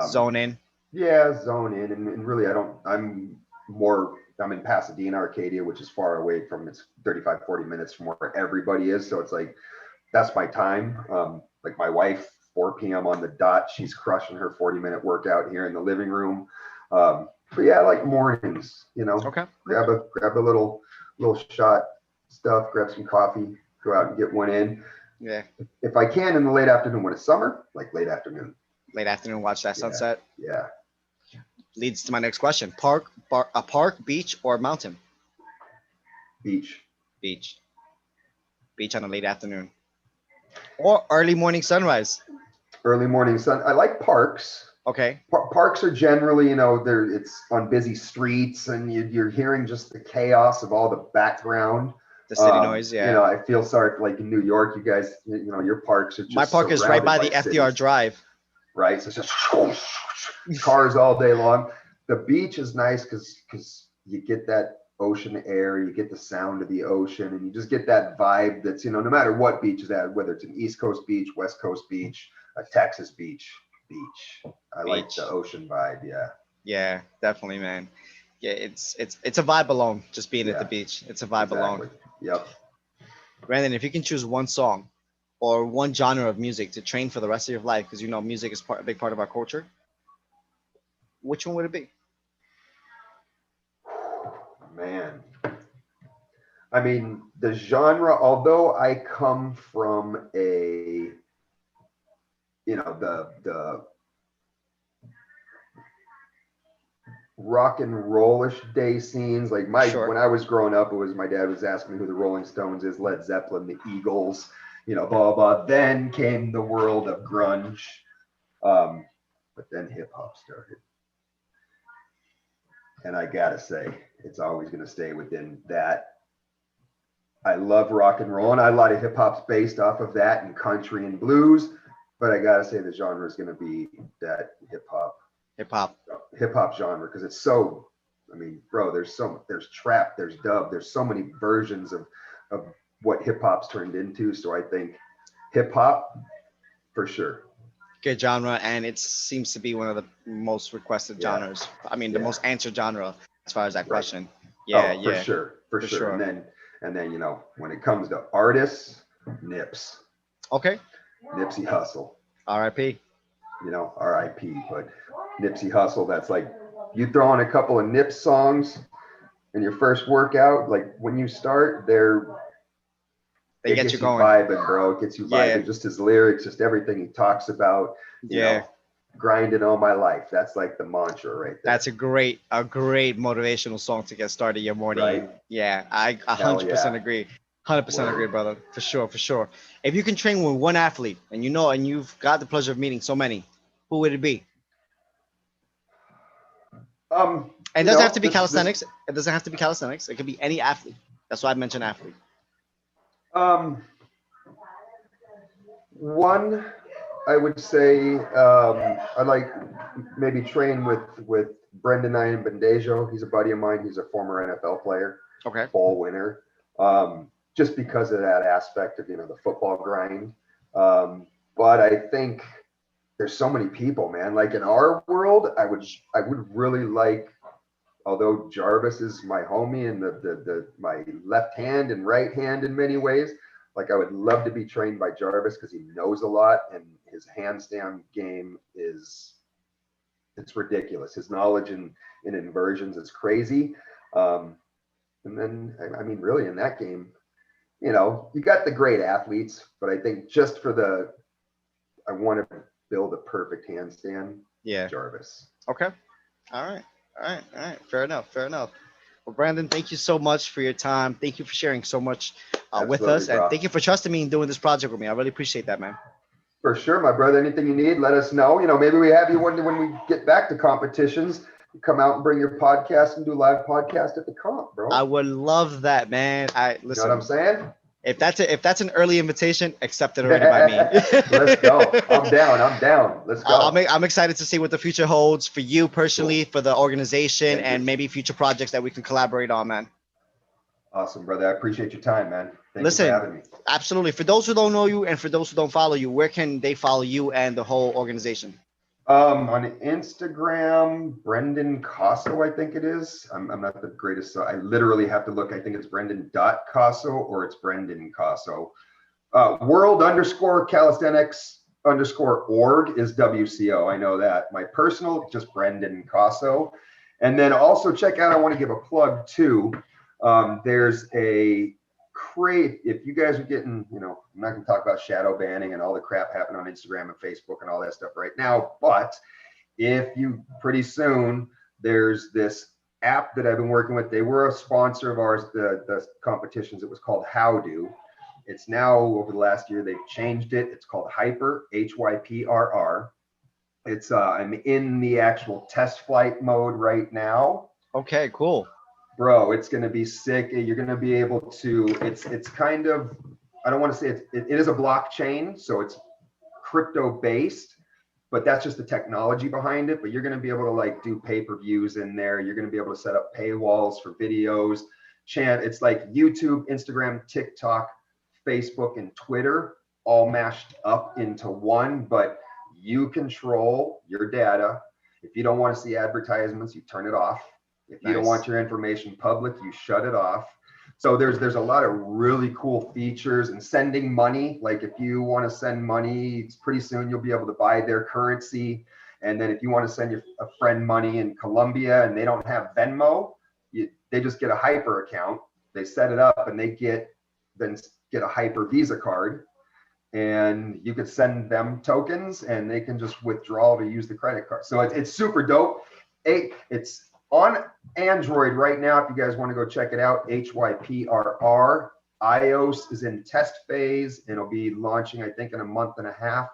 Zone in. Yeah, zone in. And really, I'm in Pasadena, Arcadia, which is far away from, it's 35, 40 minutes from where everybody is. So it's like, that's my time. Like my wife, 4 p.m. on the dot, she's crushing her 40-minute workout here in the living room. But yeah, I like mornings, Okay. Grab a little shot stuff, grab some coffee, go out and get one in. Yeah. If I can in the late afternoon, when it's summer, like late afternoon. Late afternoon, watch that sunset. Yeah. Leads to my next question. Park, beach, or mountain? Beach. Beach on a late afternoon. Or early morning sunrise. Early morning sun. I like parks. Okay. Parks are generally, it's on busy streets, and you're hearing just the chaos of all the background. The city noise, yeah. I feel sorry for, like, in New York, you guys, your parks are just My park is right by the FDR cities. Drive. Right, so it's just cars all day long. The beach is nice because you get that ocean air, you get the sound of the ocean, and you just get that vibe that's, no matter what beach is at, whether it's an East Coast beach, West Coast beach, a Texas beach. I like the ocean vibe. Yeah, definitely, man. Yeah, it's a vibe alone, just being at the beach. It's a vibe alone. Yep. Brandon, if you can choose one song or one genre of music to train for the rest of your life, because music is a big part of our culture, which one would it be? Man, I mean, the genre, although I come from a, the rock and rollish day scenes, like Sure. when I was growing up, it was my dad was asking me who the Rolling Stones is, Led Zeppelin, the Eagles, blah, blah, blah. Then came the world of grunge. But then hip hop started. And I gotta say, it's always gonna stay within that. I love rock and roll, and a lot of hip hop's based off of that, and country and blues. But I gotta say, the genre is gonna be that Hip hop. hip hop genre, because it's so. I mean, bro, there's trap, there's dub, there's so many versions of what hip hop's turned into. So I think hip hop for sure. Good genre, and it seems to be one of the most requested Yeah, genres. I mean, the yeah, most answered genre as far as that right. question. Yeah, Oh, for yeah, sure, for for sure. sure. And then when it comes to artists, Nips, Okay. Nipsey Hussle. R.I.P. RIP, but Nipsey Hussle, that's like you throw in a couple of Nip songs in your first workout, like when you start, They it get you gets you going. vibing, bro. It gets you Yeah, vibing. Just his lyrics, just everything he talks about, you yeah. know, grinding all my life. That's like the mantra right That's there, a great motivational song to get started your right? morning. Yeah, I a Hell hundred yeah. percent agree. 100% agree, Word. brother. For sure, for sure. If you can train with one athlete, and and you've got the pleasure of meeting so many, who would it be? Um, And it you doesn't have to know, be this calisthenics. It doesn't have to be calisthenics. It could be any athlete. That's why I mentioned athlete. um one I would say I like maybe train with Brendan Ian Bendejo. He's a buddy of mine. He's a former NFL player, Okay. bowl winner. Just because of that aspect of the football grind. But I think there's so many people, man. Like in our world, I would really like. Although Jarvis is my homie and the my left hand and right hand in many ways, like I would love to be trained by Jarvis because he knows a lot and his handstand game is it's ridiculous. His knowledge in inversions is crazy. Um, and then I mean, really in that game, you got the great athletes, but I think just for I want to build a perfect handstand, Yeah. Jarvis. Okay. All right. All right. All right. Fair enough. Fair enough. Well, Brandon, thank you so much for your time. Thank you for sharing so much with Absolutely, us, and thank bro. you for trusting me in doing this project with me. I really appreciate that, man. For sure, my brother. Anything you need, let us know. Maybe we have you when we get back to competitions. You come out and bring your podcast and do live podcast at the comp, I bro. would love that, man. I You know what I'm listen. saying? If that's an early invitation, accepted already by me. Let's go. I'm down. I'm down. Let's go. I'm excited to see what the future holds for you personally, Cool. for the organization, Thank and you. maybe future projects that we can collaborate on, man. Awesome, brother. I appreciate your time, man. Thank you for Listen, having me. absolutely. For those who don't know you and for those who don't follow you, where can they follow you and the whole organization? On Instagram, Brendan Cosso, I think it is. I'm not the greatest, so I literally have to look. I think it's Brendan.Cosso or it's Brendan Cosso. World underscore calisthenics underscore org is WCO. I know that. My personal, just Brendan Cosso. And then also check out, I want to give a plug too. There's a crate. If you guys are getting, I'm not going to talk about shadow banning and all the crap happening on Instagram and Facebook and all that stuff right now. But if you pretty soon, there's this app that I've been working with. They were a sponsor of ours, the competitions. It was called How Do. It's now over the last year, they've changed it. It's called Hyper, HYPRR. I'm in the actual test flight mode right now. Okay, cool. Bro, it's going to be sick. You're going to be able to, it's kind of, I don't want to say it is a blockchain. So it's crypto based, but that's just the technology behind it. But you're going to be able to like do pay-per-views in there. You're going to be able to set up paywalls for videos. It's like YouTube, Instagram, TikTok, Facebook, and Twitter all mashed up into one, but you control your data. If you don't want to see advertisements, you turn it off. If you don't Nice. want your information public, you shut it off. So there's a lot of really cool features and sending money. Like if you want to send money, it's pretty soon you'll be able to buy their currency. And then if you want to send a friend money in Colombia and they don't have Venmo, they just get a Hyper account They set it up and they then get a Hyper Visa card, and you could send them tokens and they can just withdraw to use the credit card. So it's super dope. It's on Android right now. If you guys want to go check it out, HYPRR. iOS is in test phase and it'll be launching, I think, in a month and a half,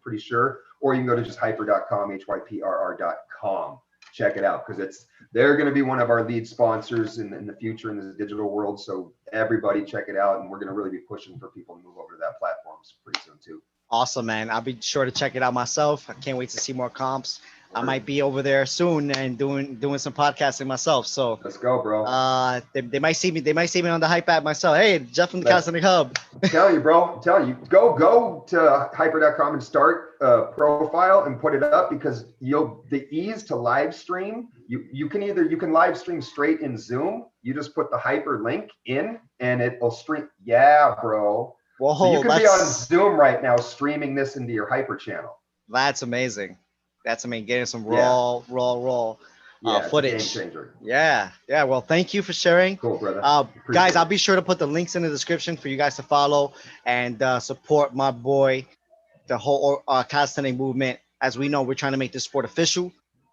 pretty sure. Or you can go to just hyper.com, hyprr.com. Check it out, because they're going to be one of our lead sponsors in the future in the digital world. So everybody check it out, and we're going to really be pushing for people to move over to that platform pretty soon too. Awesome, man. I'll be sure to check it out myself. I can't wait to see more comps. I might be over there soon and doing some podcasting myself. So let's go, bro. They might see me. They might see me on the Hype app myself. Hey, Jeff from the Calisthenics Hub. Tell you, bro. Tell you. Go to hyper.com and start a profile and put it up, because the ease to live stream. You can live stream straight in Zoom. You just put the Hyper link in and it'll stream. Yeah, bro. Whoa, so you can be on Zoom right now streaming this into your Hyper channel. That's amazing. That's amazing. Getting some raw footage. Game changer. Yeah. Well, thank you for sharing. Cool, brother. Guys, I'll be sure to put the links in the description for you guys to follow and support my boy, the whole calisthenics movement. As we know, we're trying to make this sport official,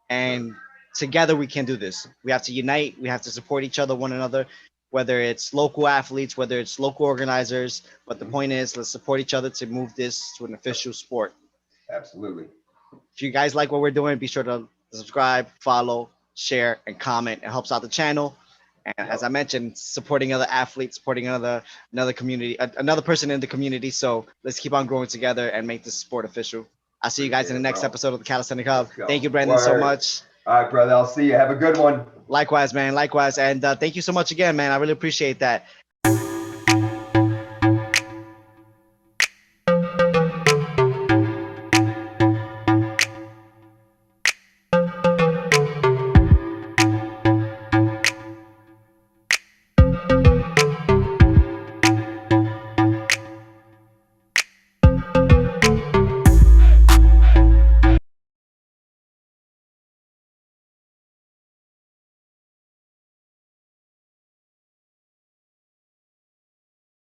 and together we can do this. We have to unite. We have to support each other, one another, whether it's local athletes, whether it's local organizers. But the point is, let's support each other to move this to an official sport. Absolutely. If you guys like what we're doing, be sure to subscribe, follow, share, and comment. It helps out the channel. And as I mentioned, supporting other athletes, supporting another community, another person in the community. So let's keep on growing together and make this sport official. I'll see you guys in the next episode of the Calisthenics Hub. Thank you, Brendan, so much. All right, brother. I'll see you. Have a good one. Likewise, man. Likewise. And thank you so much again, man. I really appreciate that.